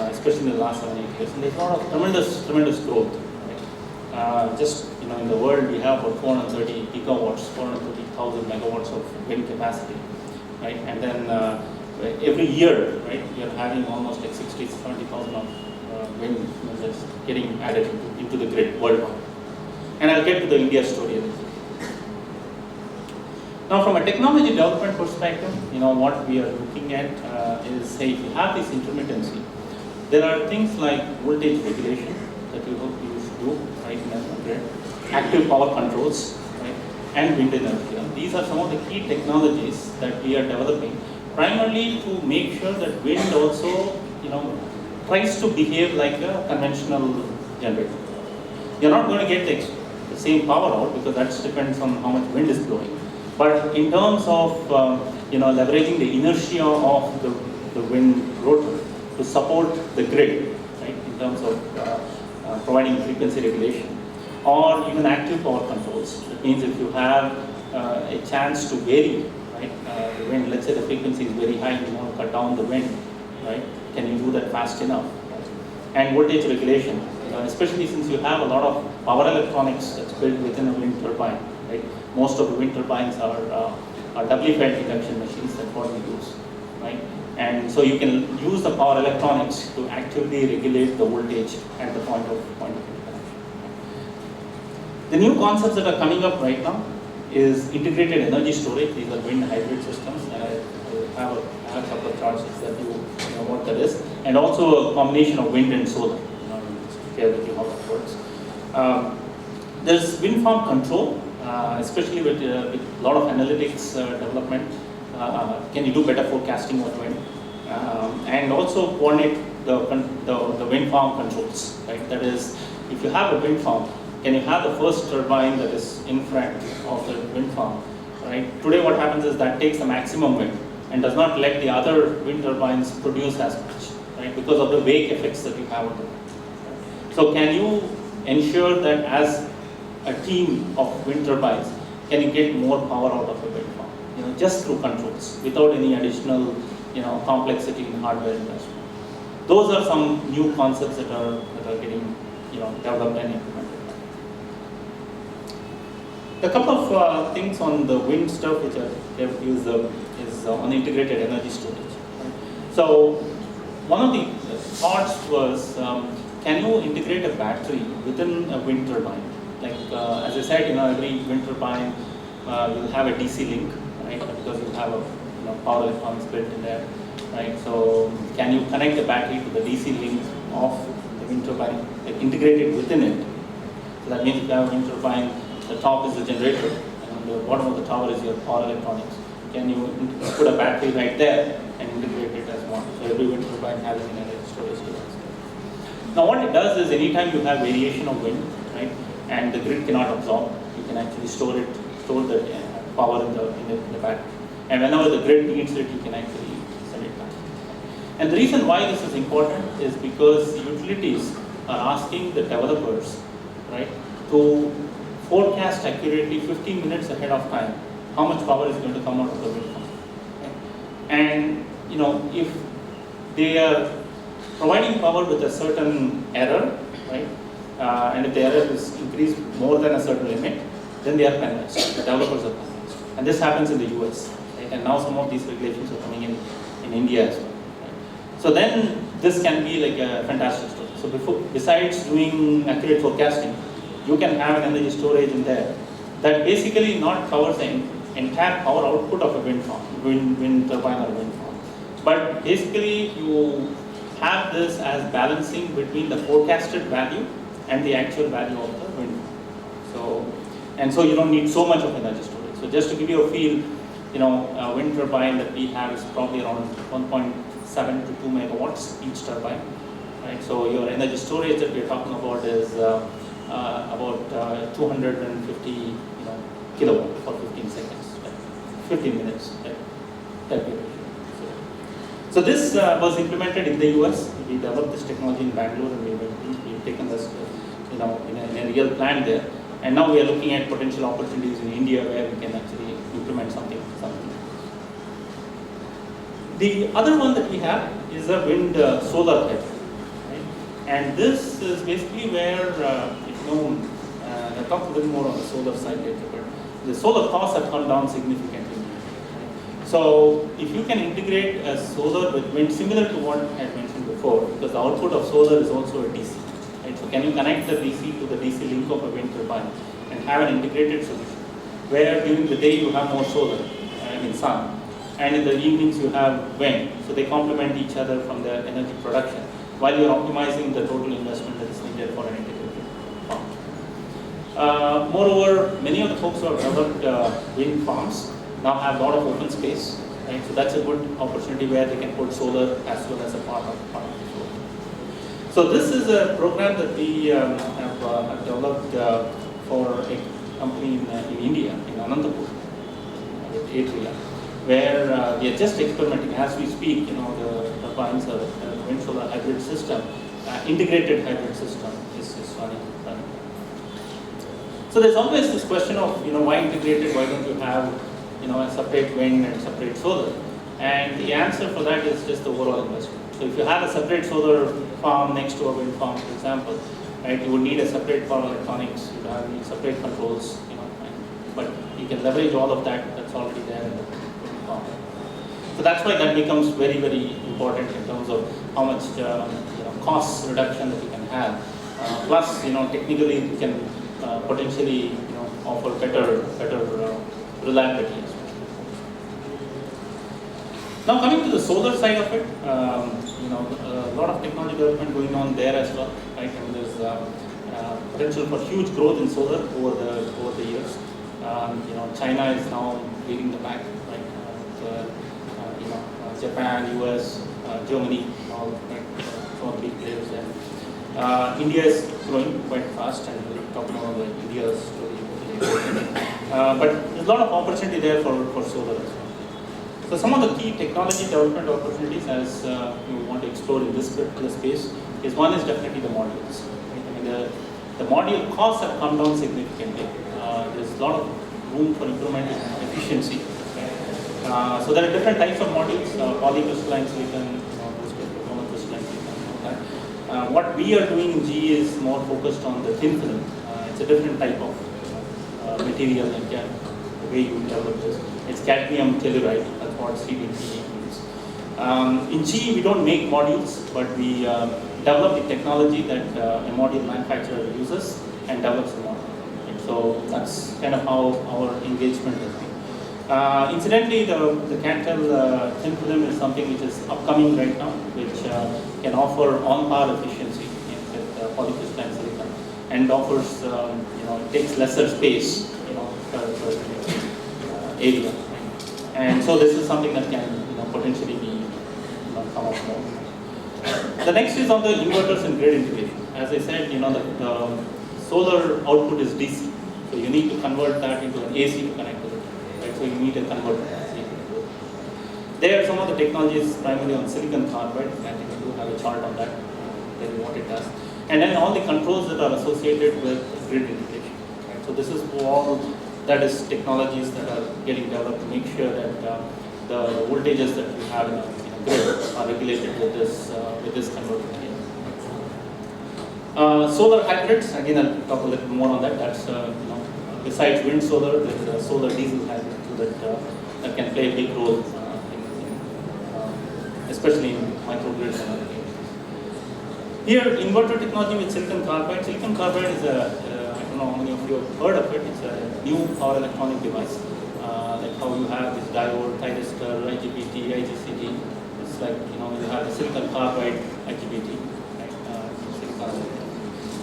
especially in the last 7-8 years. And there's a lot of tremendous growth. Just in the world, we have about 430 gigawatts, 430,000 megawatts of wind capacity, right? And then every year, right, we are having almost like 60, 70,000 of wind just getting added into the grid worldwide. And I'll get to the India story. Now, from a technology development perspective, what we are looking at is, say, if you have this intermittency, there are things like voltage regulation that you should do, right, in a grid, active power controls, right, and wind energy. These are some of the key technologies that we are developing, primarily to make sure that wind also, tries to behave like a conventional generator. You're not going to get the same power out because that depends on how much wind is blowing. But in terms of leveraging the inertia of the wind rotor to support the grid, right, in terms of providing frequency regulation, or even active power controls. That means if you have a chance to vary, right, the wind, let's say the frequency is very high, you want to cut down the wind, right, can you do that fast enough? Right? And voltage regulation, especially since you have a lot of power electronics that's built within a wind turbine, right? Most of the wind turbines are doubly fed induction machines, that's what we use, right? And so you can use the power electronics to actively regulate the voltage at the point of interconnection. The new concepts that are coming up right now is integrated energy storage. These are wind hybrid systems, and I have a couple of charts that you know what that is, and also a combination of wind and solar. Share with you how that works. There's wind farm control, especially with a lot of analytics development. Can you do better forecasting of wind, and also coordinate the wind farm controls? Right. That is, if you have a wind farm, can you have the first turbine that is in front of the wind farm? Right. Today, what happens is that takes the maximum wind and does not let the other wind turbines produce as much, right? Because of the wake effects that you have on the wind. Right? So, can you ensure that as a team of wind turbines, can you get more power out of a wind farm? Just through controls, without any additional, complexity in hardware investment. Those are some new concepts that are getting, developed and implemented. A couple of things on the wind stuff which I use is on integrated energy storage. Right? So one of the thoughts was, can you integrate a battery within a wind turbine? Like as I said, every wind turbine will have a DC link, right? Because you have a power electronics built in there, right? So can you connect the battery to the DC link of the wind turbine, like integrated within it? So that means if you have a wind turbine, the top is the generator, and the bottom of the tower is your power electronics. Can you put a battery right there and integrate it as one? So every wind turbine has an energy storage device. Now what it does is anytime you have variation of wind, right, and the grid cannot absorb, you can actually store the power in the battery. And whenever the grid needs it, you can actually send it back. And the reason why this is important is because utilities are asking the developers, right, to forecast accurately 15 minutes ahead of time how much power is going to come out of the wind farm. Okay? And if they are providing power with a certain error, right, and if the error is increased more than a certain limit, then they are penalized. The developers are penalized, and this happens in the US, right? And now some of these regulations are coming in India as well. Right? So then this can be like a fantastic story. So besides doing accurate forecasting, you can have an energy storage in there that basically not covers the entire power output of a wind farm, wind turbine or wind farm, but basically you have this as balancing between the forecasted value and the actual value of the wind farm. So you don't need so much of energy storage. So just to give you a feel, a wind turbine that we have is probably around 1.7 to 2 megawatts each turbine, right? So your energy storage that we're talking about is about 250 kilowatt for 15 seconds, right? 15 minutes, right? That way. So this was implemented in the US. We developed this technology in Bangalore, and we've taken this, in a real plant there. And now we are looking at potential opportunities in India where we can actually implement something. The other one that we have is a wind solar hybrid, right? And this is basically where, I'll talk a little more on the solar side later, but the solar costs have come down significantly. So if you can integrate a solar with wind, similar to what I had mentioned before, because the output of solar is also a DC, right? So can you connect the DC to the DC link of a wind turbine and have an integrated solution, where during the day you have more solar, sun, and in the evenings you have wind, so they complement each other from their energy production, while you're optimizing the total investment that is needed for an integrated farm. Moreover, many of the folks who have developed wind farms now have a lot of open space, right? So that's a good opportunity where they can put solar as well as a part of the solar. So this is a program that we have developed for a company in India, in Anantapur, with Atria, where we are just experimenting as we speak. The turbines are wind solar hybrid system, integrated hybrid system is running. So there's always this question of why integrated? Why don't you have a separate wind and separate solar? And the answer for that is just the overall investment. So if you have a separate solar farm next to a wind farm, for example, right, you would need a separate power electronics, you would need separate controls, but you can leverage all of that that's already there in the wind farm. So that's why that becomes very, very important in terms of how much cost reduction that you can have. Plus, technically you can potentially offer better reliability as well. Now coming to the solar side of it, a lot of technology development going on there as well, right? And there's potential for huge growth in solar over the years. China is now leading the pack, right? Japan, US, Germany, all right, some of the big players there. India is growing quite fast, and we'll talk more about India's story. But there's a lot of opportunity there for solar as well. So some of the key technology development opportunities as you want to explore in this particular space is, one is definitely the modules. Right? The module costs have come down significantly. There's a lot of room for improvement in efficiency. So there are different types of modules, polycrystalline silicon, monocrystalline silicon. What we are doing in GE is more focused on the thin film. It's a different type of material and the way you develop this. It's cadmium telluride, that's what CDT means. In GE, we don't make modules, but we develop the technology that a module manufacturer uses and develops the module. Right? So that's kind of how our engagement has been. Incidentally, the Cantel thin film is something which is upcoming right now, which can offer on-par efficiency with polycrystalline silicon, and offers, it takes lesser space, per area. And so this is something that can, potentially be come up more. The next is on the inverters and grid integration. As I said, the solar output is DC, so you need to convert that into an AC to connect to the grid, right? So you need a converter. There are some of the technologies primarily on silicon carbide, and you do have a chart on that, tell you what it does. And then all the controls that are associated with grid integration. Right? So this is all that is technologies that are getting developed to make sure that the voltages that we have in a grid are regulated with this converter here. Solar hybrids, again I'll talk a little more on that. That's besides wind solar, there's a solar diesel hybrid too that can play a big role. Especially in microgrids and other things. Here, inverter technology with silicon carbide. Silicon carbide is I don't know how many of you have heard of it. It's a new power electronic device. Like how you have this diode, thyristor, IGBT, IGCT. It's like, you have the silicon carbide IGBT. Right? Silicon carbide.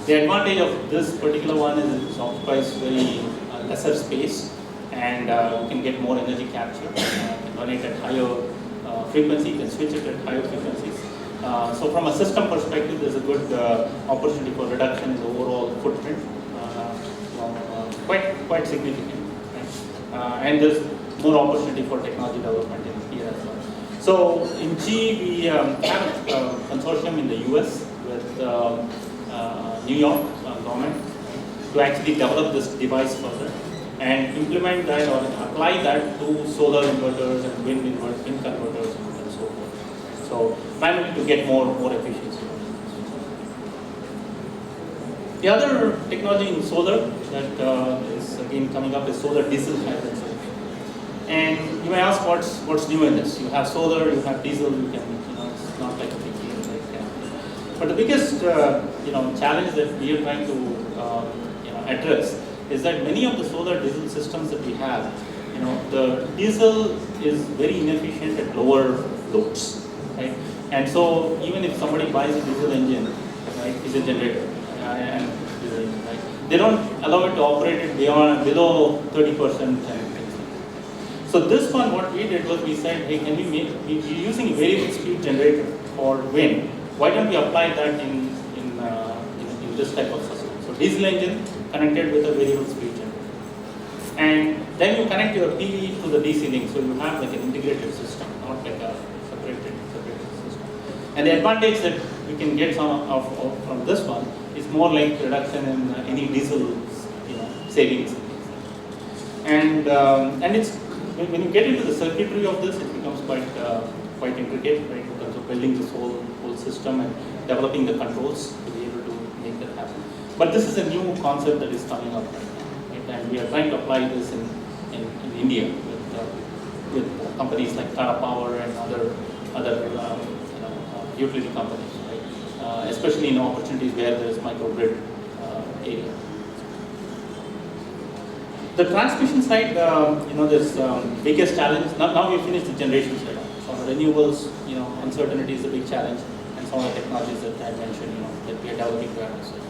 The advantage of this particular one is it occupies very lesser space, and you can get more energy capture. You can run it at higher frequency, you can switch it at higher frequencies. So from a system perspective, there's a good opportunity for reduction in the overall footprint, quite significant. Right? And there's more opportunity for technology development in here as well. So in G, we have a consortium in the US with New York government to actually develop this device further and implement that or apply that to solar inverters and wind converters and so forth. So primarily to get more efficiency. The other technology in solar that is again coming up is solar diesel hybrid solution. And you may ask what's new in this? You have solar, you have diesel, you can it's not like a big deal. But the biggest challenge that we are trying to address is that many of the solar diesel systems that we have, the diesel is very inefficient at lower loads, right? And so even if somebody buys a diesel engine, right, diesel generator, and right, they don't allow it to operate it below 30%. And so this one, what we did was we said, hey, can we're using a variable speed generator for wind? Why don't we apply that in this type of system? So diesel engine connected with a variable speed generator. And then you connect your PV to the DC link, so you have like an integrated system, not like a separated system. And the advantage that we can get from this one is more like reduction in any diesel savings. And it's when you get into the circuitry of this, it becomes quite intricate, right, in terms of building this whole system and developing the controls to be able to make that happen. But this is a new concept that is coming up right now, right? And we are trying to apply this in India with companies like Tata Power and other utility companies, right? Especially in opportunities where there is microgrid area. The transmission side, there's biggest challenge. Now we finished the generation side. So on the renewables, uncertainty is a big challenge, and some of the technologies that I mentioned, that we are developing to address it.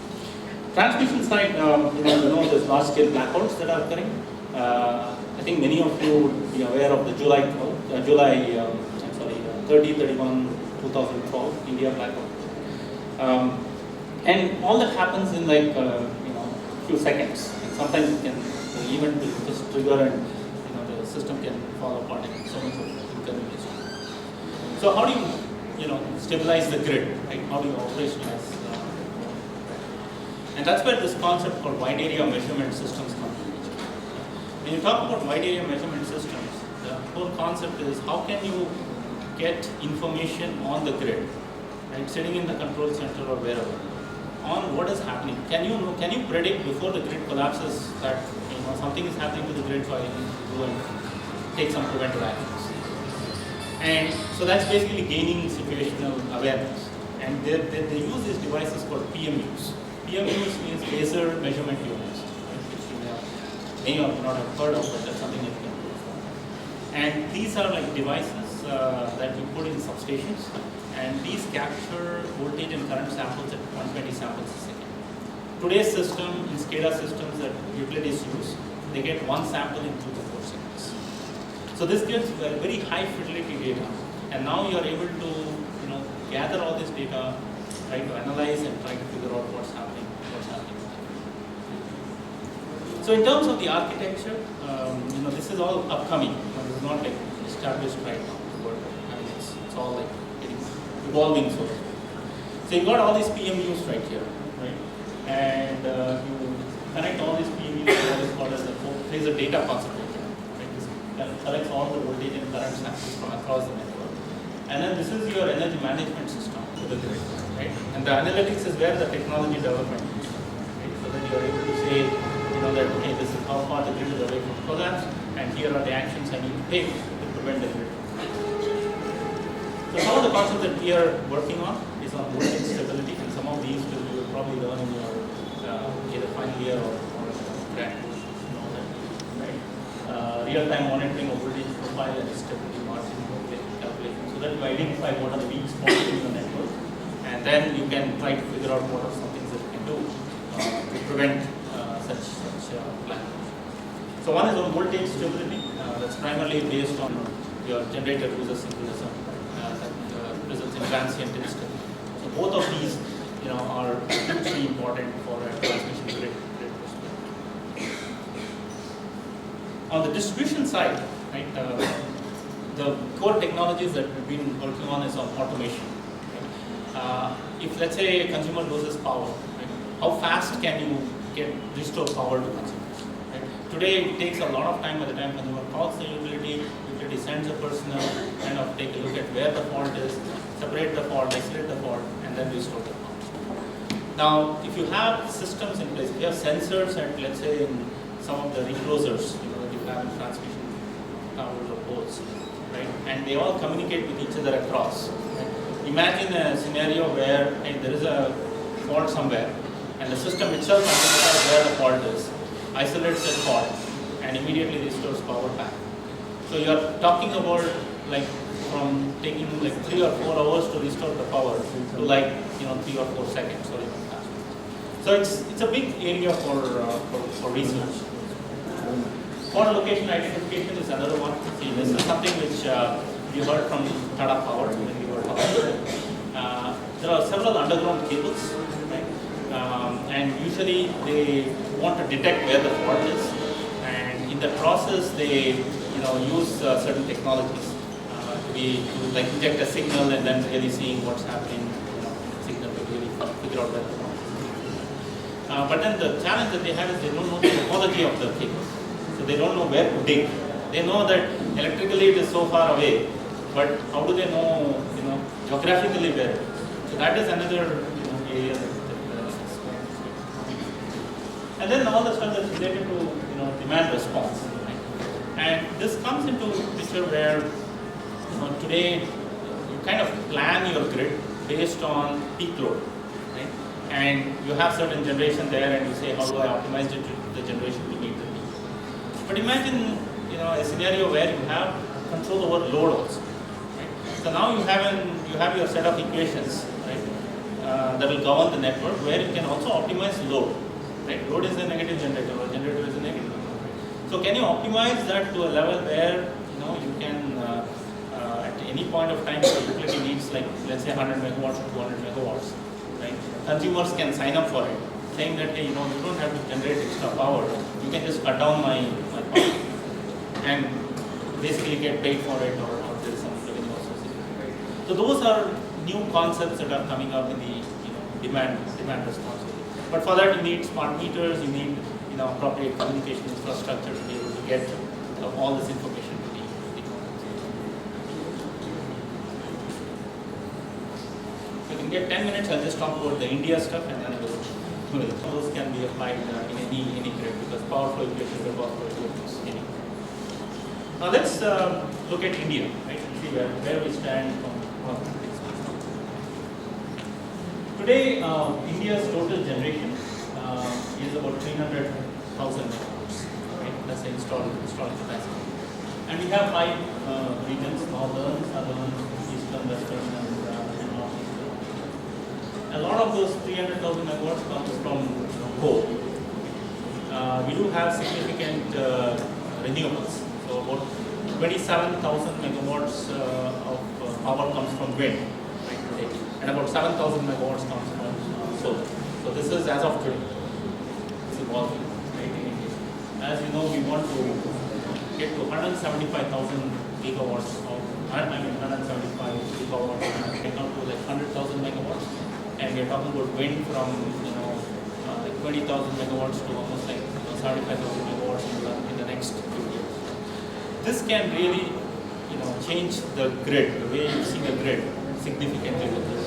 Transmission side, there's large-scale blackouts that are occurring. I think many of you would be aware of the 30/31/2012 India blackout, and all that happens in like few seconds. And sometimes it can the event will just trigger and the system can fall apart and so much of inconvenience. So how do you stabilize the grid, right? How do you operationalize? And that's where this concept called wide area measurement systems comes in. When you talk about wide area measurement systems, the whole concept is how can you get information on the grid, right? Sitting in the control center or wherever, on what is happening. Can you predict before the grid collapses that something is happening to the grid, so I need to go and take some preventive actions. And so that's basically gaining situational awareness. And they use these devices called PMUs. PMUs means laser measurement units, which you may or may not have heard of, but that's something that you can do. And these are like devices that you put in substations, and these capture voltage and current samples at 120 samples a second. Today's system, in SCADA systems that utilities use, they get one sample in 2 to 4 seconds. So this gives very high fidelity data, and now you are able to gather all this data, try to analyze and try to figure out what's happening. So in terms of the architecture, this is all upcoming. This is not like established right now. But, it's all like getting evolving so. So you got all these PMUs right here, right? And you connect all these PMUs to what is called as the phasor data concentrator. Right? This collects all the voltage and current samples from across the network. And then this is your energy management system within the network, right? And the analytics is where the technology development is, right? So that you are able to say, that okay, this is how far the grid is away from collapse, and here are the actions I need to take to prevent the grid. So some of the concepts that we are working on is on voltage stability, and some of these you will probably learn in your either final year or grad course. Right? Real-time monitoring of voltage profile and stability margin calculation, so that you identify what are the weak spots in the network, and then you can try to figure out what are some things that you can do to prevent such plan. So one is on voltage stability. That's primarily based on your generator user synchronism that results in transient instability. So both of these, are hugely important for a transmission grid perspective. On the distribution side, right, the core technologies that we've been working on is on automation. Right? If let's say a consumer loses power, right, how fast can you restore power to consumers? Right? Today it takes a lot of time by the time consumer calls the utility sends a personnel, kind of take a look at where the fault is, separate the fault, isolate the fault, and then restore the power. Now, if you have systems in place, if you have sensors at, let's say, in some of the reclosers, that you have in transmission towers or poles, right, and they all communicate with each other across. Right? Imagine a scenario where there is a fault somewhere, and the system itself identifies where the fault is, isolates that fault, and immediately restores power back. So you are talking about from taking 3 or 4 hours to restore the power to 3 or 4 seconds or even faster. So it's a big area for research. Fault location identification is another one. See, this is something which you heard from Tata Power when we were talking. There are several underground cables, right? And usually they want to detect where the fault is, and in the process they use certain technologies to inject a signal and then really seeing what's happening, signal to really figure out where the fault is. But then the challenge that they have is they don't know the topology of the cable, so they don't know where to dig. They know that electrically it is so far away, but how do they know, geographically where it is? So that is another area that and then all the stuff that's related to demand response. And this comes into a picture where today you kind of plan your grid based on peak load, right? And you have certain generation there, and you say, how do I optimize it to the generation to meet the peak? But imagine a scenario where you have control over load also, right? So now you have your set of equations, right, that will govern the network, where you can also optimize load. Right? Load is a negative generator, or generator is a negative. So can you optimize that to a level where you can at any point of time the utility needs let's say 100 megawatts or 200 megawatts, right? Consumers can sign up for it, saying that hey, you don't have to generate extra power. You can just cut down my power and basically get paid for it, or there is some revenue associated. So those are new concepts that are coming up in the demand response. But for that you need smart meters, you need appropriate communication infrastructure to be able to get all this information to the So you can get 10 minutes, I'll just talk about the India stuff, and then those can be applied in any grid, because power flow equations are power flow equations. Now let's look at India, right, and see where we stand from today. India's total generation is about 300,000 megawatts, right? That's the installed capacity. And we have 5 regions: northern, southern, eastern, western, and northeastern. A lot of those 300,000 megawatts comes from coal. We do have significant renewables. So about 27,000 megawatts of power comes from wind, right, today. and about 7,000 megawatts comes from solar. So this is as of today. It's evolving, right, in India. As you know, we want to get to 175,000 gigawatts of, 175 gigawatts, get down to like 100,000 megawatts, and we're talking about wind from, like 20,000 megawatts to almost like 75,000 megawatts in the next few years. This can really, change the grid, the way you see the grid significantly with this.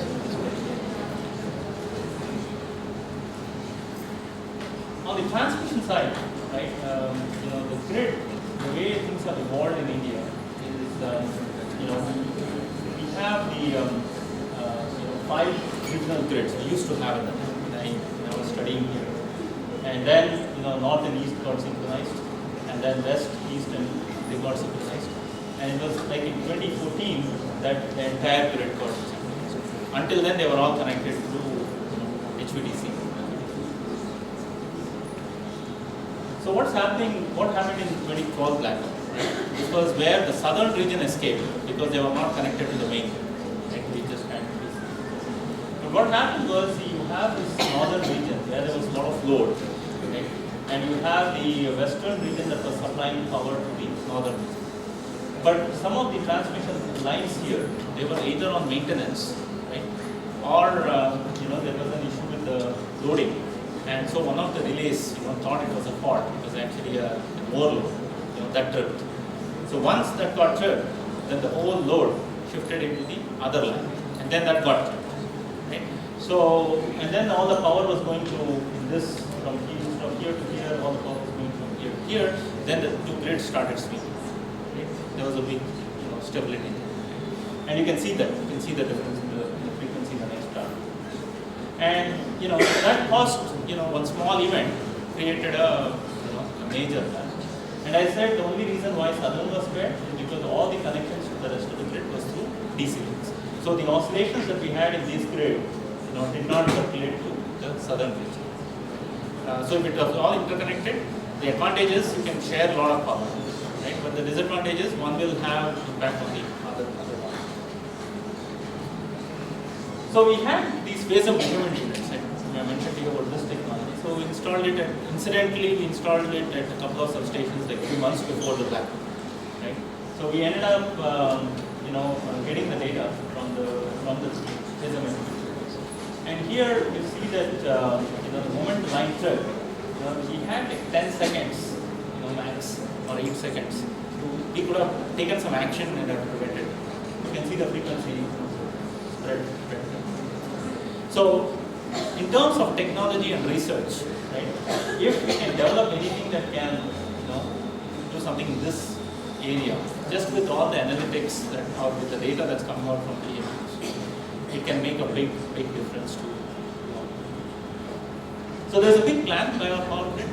On the transmission side, right, the grid, the way things have evolved in India is, we have the 5 regional grids we used to have in when I was studying here, and then north and east got synchronized, and then west, east, and they got synchronized, and it was like in 2014 that the entire grid got synchronized. Until then, they were all connected through HVDC. So what happened in 2012 blackout? Right? This was where the southern region escaped because they were not connected to the main grid. Right? We just had to. But what happened was you have this northern region where there was a lot of load, right? And you have the western region that was supplying power to the northern region. But some of the transmission lines here, they were either on maintenance, right, or there was an issue with the loading. And so one of the relays, thought it was a fault. It was actually a overload, that tripped. So once that got tripped, then the whole load shifted into the other line, and then that got tripped. Right? So, and then all the power was going to this from here to here. All the power was going from here to here. Then the two grids started swinging. Right? There was a big, stability. And you can see that. You can see the difference in the frequency in the next chart. And that caused one small event created a major blast. And I said the only reason why southern was spared is because all the connections to the rest of the grid was through DC lines. So the oscillations that we had in this grid did not circulate to the southern region. So if it was all interconnected, the advantage is you can share a lot of power, right? But the disadvantage is one will have impact on the other one. So we had these phase of measurement units. I mentioned to you about this technology. So we installed it, we installed it at a couple of substations like 3 months before the blackout, right? So we ended up, getting the data from the phase of measurement units. And here you see that, the moment the line tripped, we had like 10 seconds, max, or 8 seconds. We could have taken some action and have prevented. You can see the frequency spread. So, in terms of technology and research, right, if we can develop anything that can, do something in this area, just with all the analytics that or with the data that's coming out from the EMUs, it can make a big difference to. So there's a big plan by our power grid.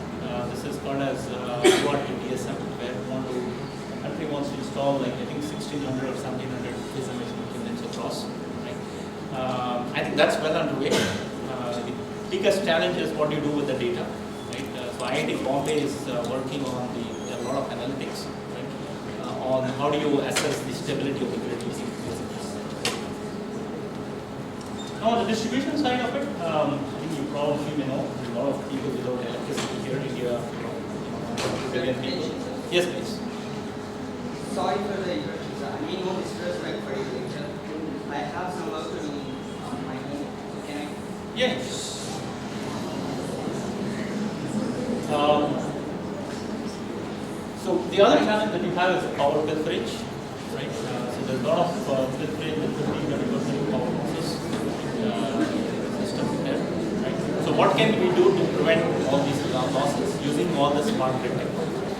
This is called as DSM, where the country wants to install like I think 1,600 or 1,700 phase measurement units across. Right? I think that's well underway. The biggest challenge is what do you do with the data, right? So IIT Bombay is working on a lot of analytics, right? On how do you assess the stability of the grid using this. Now on the distribution side of it, I think you probably may know a lot of people without electricity here in India. Billion people. Yes, please. Sorry for the interruptions. I mean, no distress like for your lecture. I have some work to do on my home. Can I? Yes. So the other challenge that you have is power pilferage, right? So there's a lot of pilferage with 15-20% power losses system there, right? So what can we do to prevent all these losses using all the smart grid technology?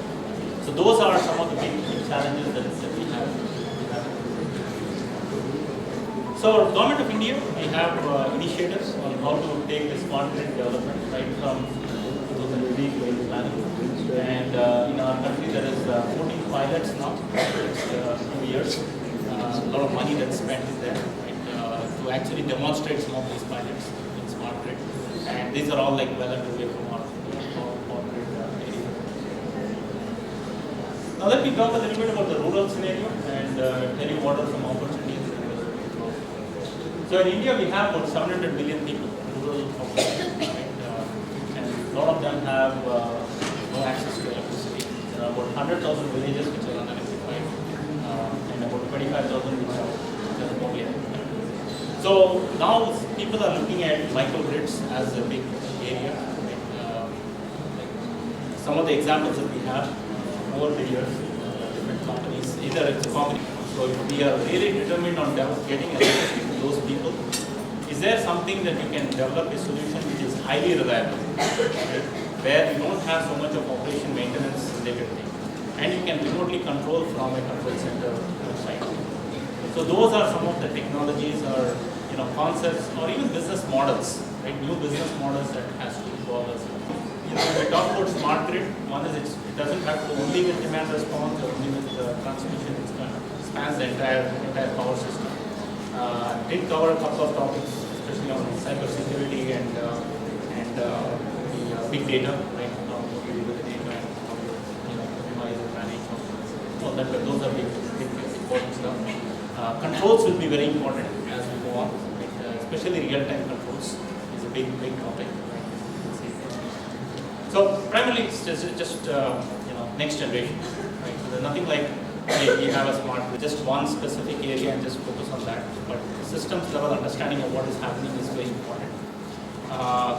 So those are some of the big challenges that we have. So Government of India, we have initiatives on how to take the smart grid development right from 2003 to planning. And in our country there is 14 pilots now for the next few years. A lot of money that's spent in there, right, to actually demonstrate some of these pilots in smart grid. And these are all like well underway from our grid area. Now let me talk a little bit about the rural scenario and tell you what are some opportunities. So in India, we have about 700 million people, rural population, right? And a lot of them have no access to electricity. There are about 100,000 villages which are unelectrified, and about 25,000 which are remotely electrified. So now people are looking at microgrids as a big area. Right? Like some of the examples that we have over the years, different companies, either it's a combination. So if we are really determined on getting electricity to those people, is there something that you can develop a solution which is highly reliable, right? Where you don't have so much of operation maintenance related thing, and you can remotely control from a control center outside. So those are some of the technologies or concepts or even business models, right? New business models that has to evolve as well. When we talk about smart grid, one is it doesn't have to only with demand response or only with transmission. It spans the entire power system. Did cover a couple of topics, especially on cyber security and the big data, right? How to deal with the data and how to minimize and manage all that. But those are big important stuff. Controls will be very important as we go on, right? Especially real-time controls is a big topic. So primarily it's just next generation, right? So there's nothing like we have a smart grid, just one specific area and just focus on that. But systems level understanding of what is happening is very important.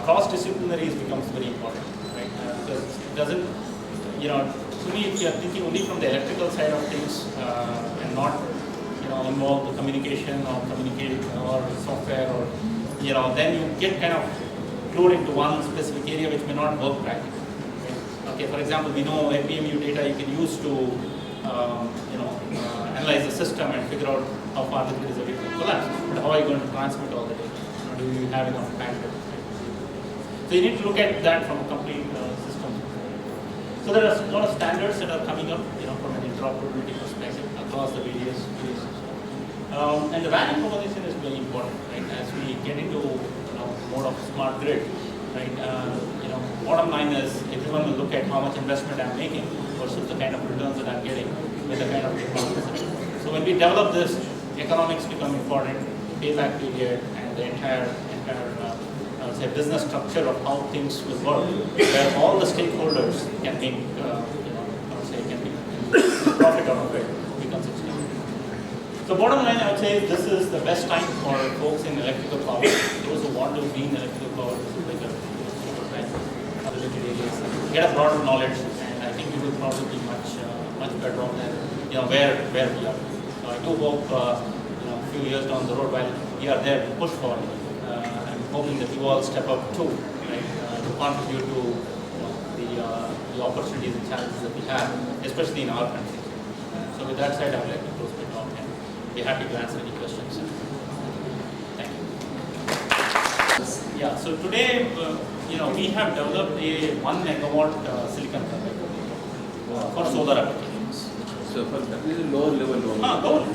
Cross-disciplinary becomes very important, right? Because it doesn't, to me, if you are thinking only from the electrical side of things and not, involve the communication or software or, then you get kind of glued into one specific area which may not work practically. Right? Okay, for example, we know APMU data you can use to analyze the system and figure out how far the grid is away from collapse. But how are you going to transmit all the data? Do you have enough bandwidth? Right? So you need to look at that from a complete system. So there are a lot of standards that are coming up, from an interoperability perspective across the various systems. And the value proposition is very important, right? As we get into mode of smart grid, right? Bottom line is everyone will look at how much investment I'm making versus the kind of returns that I'm getting with the kind of technology. So when we develop this, economics become important, payback period, and the entire I would say business structure of how things will work, where all the stakeholders can make profit out of it becomes extremely. So bottom line, I would say this is the best time for folks in electrical power, those who want to be in electrical power, this is like a super time, related areas, get a broader knowledge, and I think we will probably be much better off than where we are. So I do hope a few years down the road, while we are there to push for, I'm hoping that you all step up too, right, to contribute to the opportunities and challenges that we have, especially in our country. So with that said, I would like to close my talk and be happy to answer any questions. Thank you. Yeah, so today, we have developed a 1 megawatt silicon carbide for solar applications. So for that is a lower level. Lower.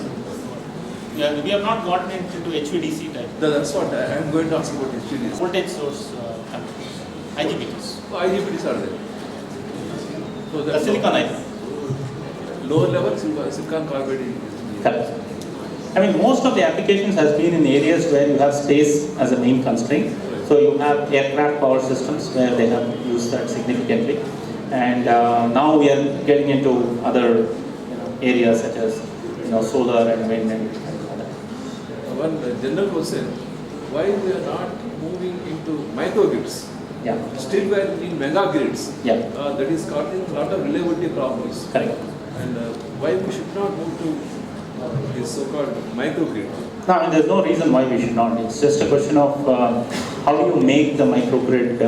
Yeah, we have not gotten into HVDC type. That's what I am going to ask about HVDC. Voltage source converters, IGBTs. Oh, IGBTs are there. So The silicon IGBT. lower level silicon carbide is. Correct. I mean, most of the applications has been in areas where you have space as a main constraint. So you have aircraft power systems where they have used that significantly. And now we are getting into other areas such as solar and wind and all that. One general question, why we are not moving into microgrids? Yeah. Still we are in mega grids. Yeah. That is causing a lot of reliability problems. Correct. And why we should not move to this so-called microgrid? No, I mean, there's no reason why we should not. It's just a question of how do you make the microgrid,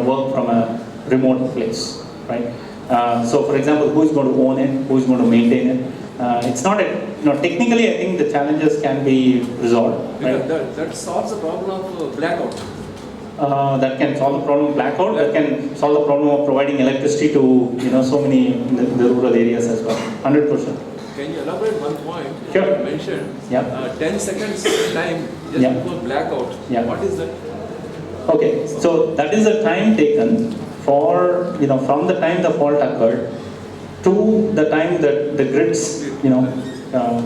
work from a remote place, right? So, for example, who is going to own it? Who is going to maintain it? It's not technically, I think the challenges can be resolved. Right? That solves the problem of blackout. That can solve the problem of blackout. That can solve the problem of providing electricity to so many in the rural areas as well. 100%. Can you elaborate one point? Sure. You mentioned 10 seconds time just before blackout. Yeah. What is that? Okay, so that is the time taken for from the time the fault occurred to the time that the grids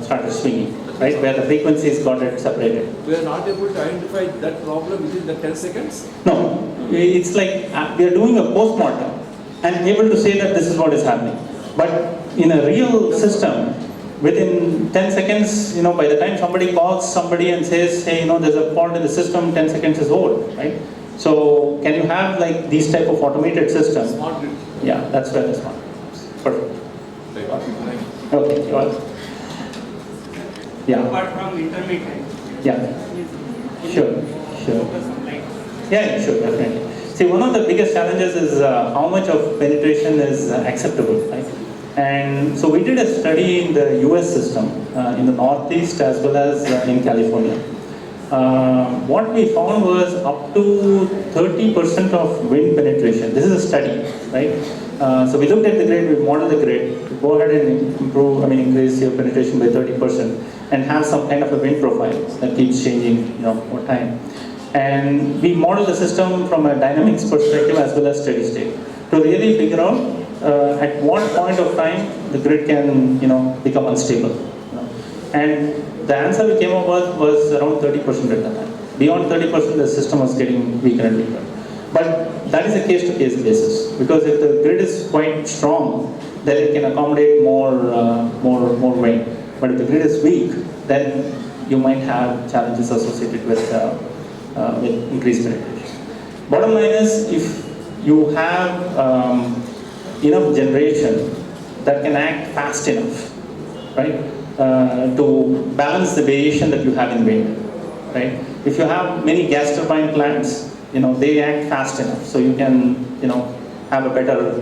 started swinging. right, where the frequencies got it separated. We are not able to identify that problem within the 10 seconds. No, it's like we are doing a postmortem and able to say that this is what is happening. But in a real system, within 10 seconds, by the time somebody calls somebody and says, hey, there's a fault in the system, 10 seconds is over, right? So can you have like these type of automated systems? Smart grid. Yeah, that's where the smart comes. Perfect. Okay, you all? Yeah. Apart from intermittent. Yeah. Sure. Yeah, sure, definitely. See, one of the biggest challenges is how much of penetration is acceptable, right? And so we did a study in the US system, in the Northeast as well as in California. What we found was up to 30% of wind penetration. This is a study, right? So we looked at the grid, we modeled the grid to go ahead and increase your penetration by 30% and have some kind of a wind profile that keeps changing, over time. And we modeled the system from a dynamics perspective as well as steady state to really figure out at what point of time the grid can, become unstable. And the answer we came up with was around 30% at that time. Beyond 30%, the system was getting weaker and weaker. But that is a case-to-case basis, because if the grid is quite strong, then it can accommodate more wind. But if the grid is weak, then you might have challenges associated with increased penetration. Bottom line is, if you have enough generation that can act fast enough, right, to balance the variation that you have in wind, right? If you have many gas turbine plants, they act fast enough, so you can, have a better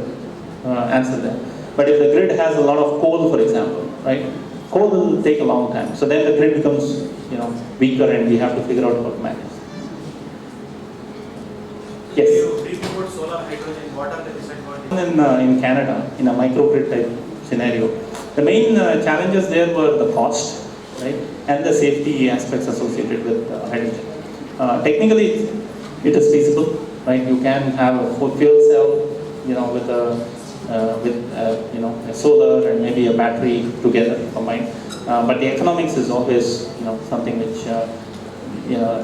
answer there. But if the grid has a lot of coal, for example, right, coal will take a long time. So then the grid becomes, weaker, and we have to figure out how to manage. Yes. You brief about solar hydrogen. What are the disadvantages? In Canada, in a microgrid type scenario, the main challenges there were the cost, right, and the safety aspects associated with hydrogen. Technically, it is feasible, right? You can have a fuel cell, with a solar and maybe a battery together combined. But the economics is always, something which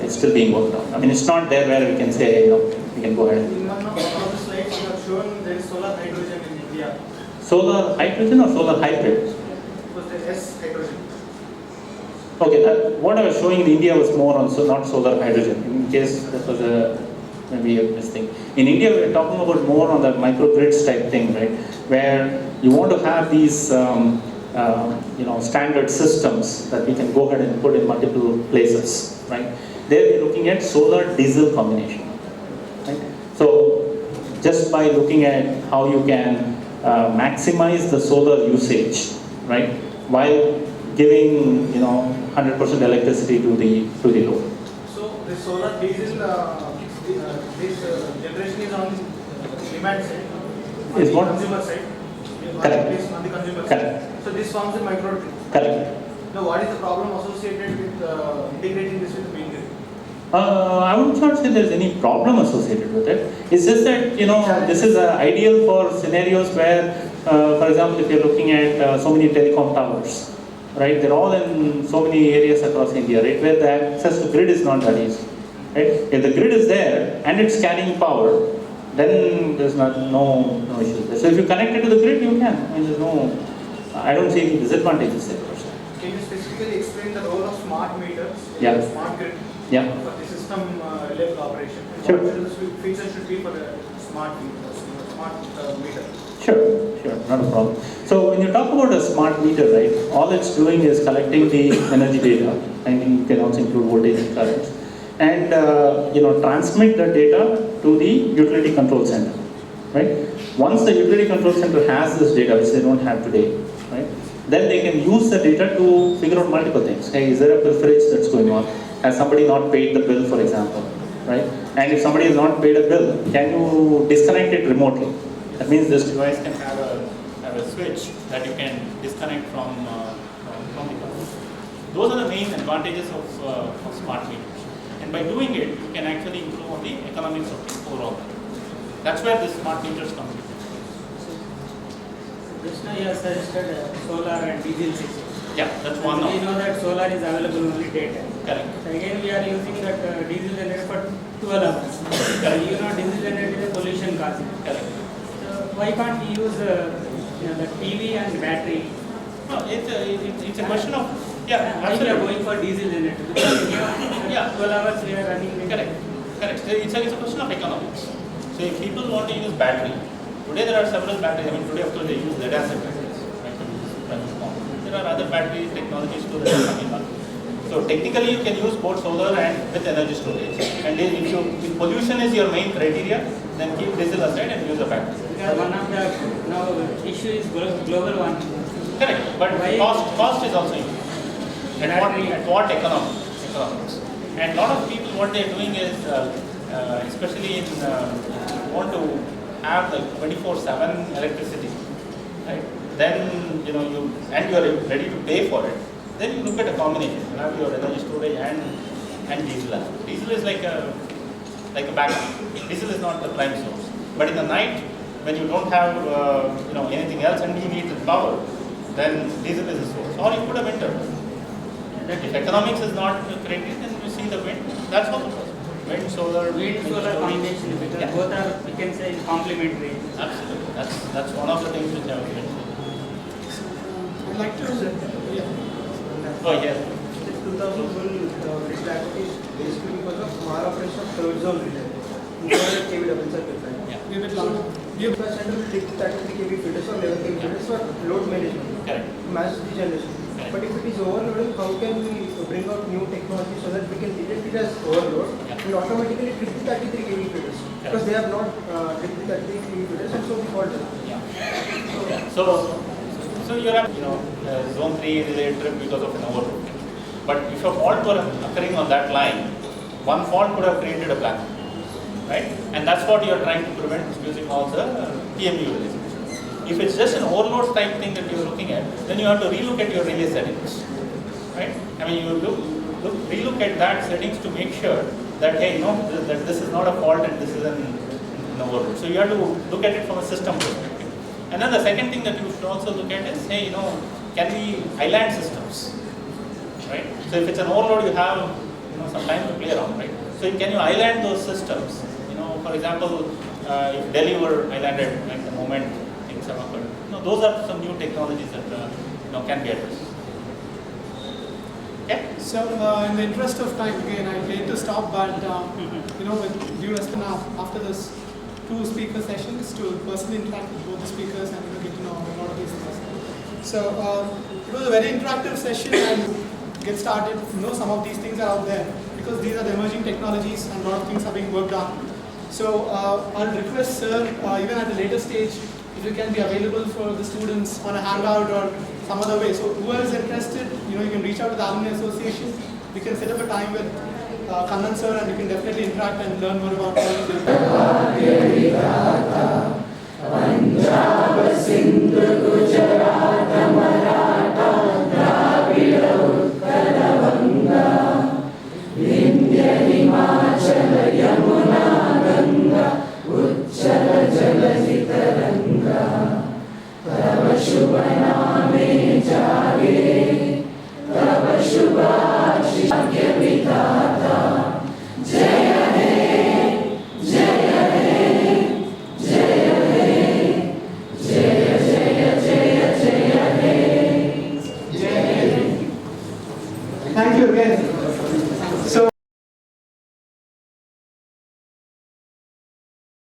it's still being worked on. I mean, it's not there where we can say, we can go ahead. In one of the slides you have shown there is solar hydrogen in India. Solar hydrogen or solar hybrid? It was the S hydrogen. Okay, what I was showing in India was more on not solar hydrogen. In case that was maybe a mistake. In India, we are talking about more on the microgrids type thing, right? Where you want to have these, standard systems that we can go ahead and put in multiple places, right? There we're looking at solar diesel combination, right? So just by looking at how you can maximize the solar usage, right, while giving 100% electricity to the load. So the solar diesel, this generation is on the demand side, on Is the what? consumer side. Correct. On the consumer Correct. side. So this forms a microgrid. Correct. Now what is the problem associated with integrating this with the main grid? I would not say there's any problem associated with it. It's just that, this is ideal for scenarios where, for example, if you're looking at so many telecom towers, right? They're all in so many areas across India, right? Where the access to grid is not that easy, right? If the grid is there and it's carrying power, then there's no issues. So if you connect it to the grid, you can. I mean, I don't see any disadvantages there. Can you specifically explain the role of smart meters Yeah. in the smart grid for the system reliable operation? And Sure. what the features should be for a smart meter? Sure, not a problem. So when you talk about a smart meter, right, all it's doing is collecting the energy data, and you can also include voltage and currents, and transmit the data to the utility control center, right? Once the utility control center has this data, which they don't have today, right, then they can use the data to figure out multiple things. Hey, is there a pilferage that's going on? Has somebody not paid the bill, for example, right? And if somebody has not paid a bill, can you disconnect it remotely? That means this device can have a switch that you can disconnect from the computer. Those are the main advantages of smart meters. And by doing it, you can actually improve on the economics of the overall. That's where the smart meters come in. Krishna, you have suggested solar and diesel system. Yeah, that's one We now. know that solar is available only daytime. Correct. So again, we are using that diesel generator for 12 hours. You know, diesel generator is a pollution causing. Correct. So why can't we use the PV and battery? No, it's a question of, yeah, Why we are absolutely. going for diesel generator? Because Yeah. 12 hours we are running. Correct. Correct. So it's a question of economics. So if people want to use battery, today there are several batteries. I mean, today of course they use lead acid batteries. Right? There are other battery technologies too that are coming up. So technically you can use both solar and with energy storage. And if pollution is your main criteria, then keep diesel aside and use a battery. Because one of the issue is global one. Correct. But Why- cost is also important. At what economics. And a lot of people, what they are doing is, especially in, want to have like 24/7 electricity, right? Then, you know, you are ready to pay for it. Then you look at a combination. You have your energy storage and diesel. Diesel is like a backup. Diesel is not the prime source. But in the night, when you don't have anything else and you need the power, then diesel is a source. Or you put a wind turbine. If economics is not criteria, then you see the wind. That's also possible. Wind, solar, Wind solar combination because Yeah. both are, we can say, complementary. Absolutely. That's one of the things which I was mentioning. I'd like to, Oh yeah. The 2001 grid blackout is basically because of maloperation of third zone relay. Incorrect kV double circuit line. Yeah. be a bit louder. Center will take 33 kV feeders or 11 kV feeders for load management. Correct. Match the generation. Correct. But if it is overloading, how can we bring out new technology so that we can detect it as overload Yeah. and automatically trip the 33 kV feeders? Because they have not tripped the 33 kV feeders and so the fault is. Yeah. So you have zone 3 relay trip because of an overload. But if a fault were occurring on that line, one fault could have created a blackout, right? And that's what you are trying to prevent using all the PMU relays. If it's just an overload type thing that you're looking at, then you have to relook at your relay settings, right? I mean, you relook at that settings to make sure that that this is not a fault and this is an overload. So you have to look at it from a system perspective. And then the second thing that you should also look at is, can we island systems, right? So if it's an overload, you have some time to play around, right? So can you island those systems? For example, if Delhi were islanded at the moment things have occurred, those are some new technologies that can be addressed. Okay. So, in the interest of time, again, I hate to stop, but with due respect now, after this 2 speaker sessions, to personally interact with both the speakers and get to know a lot of these things. So, it was a very interactive session, and get started. Some of these things are out there because these are the emerging technologies, and a lot of things are being worked on. So, I'll request sir, even at a later stage, if you can be available for the students on a hangout or some other way. So whoever is interested, you can reach out to the Alumni Association. We can set up a time with Kannan sir, and you can definitely interact and learn more about what शुभ नामे जागे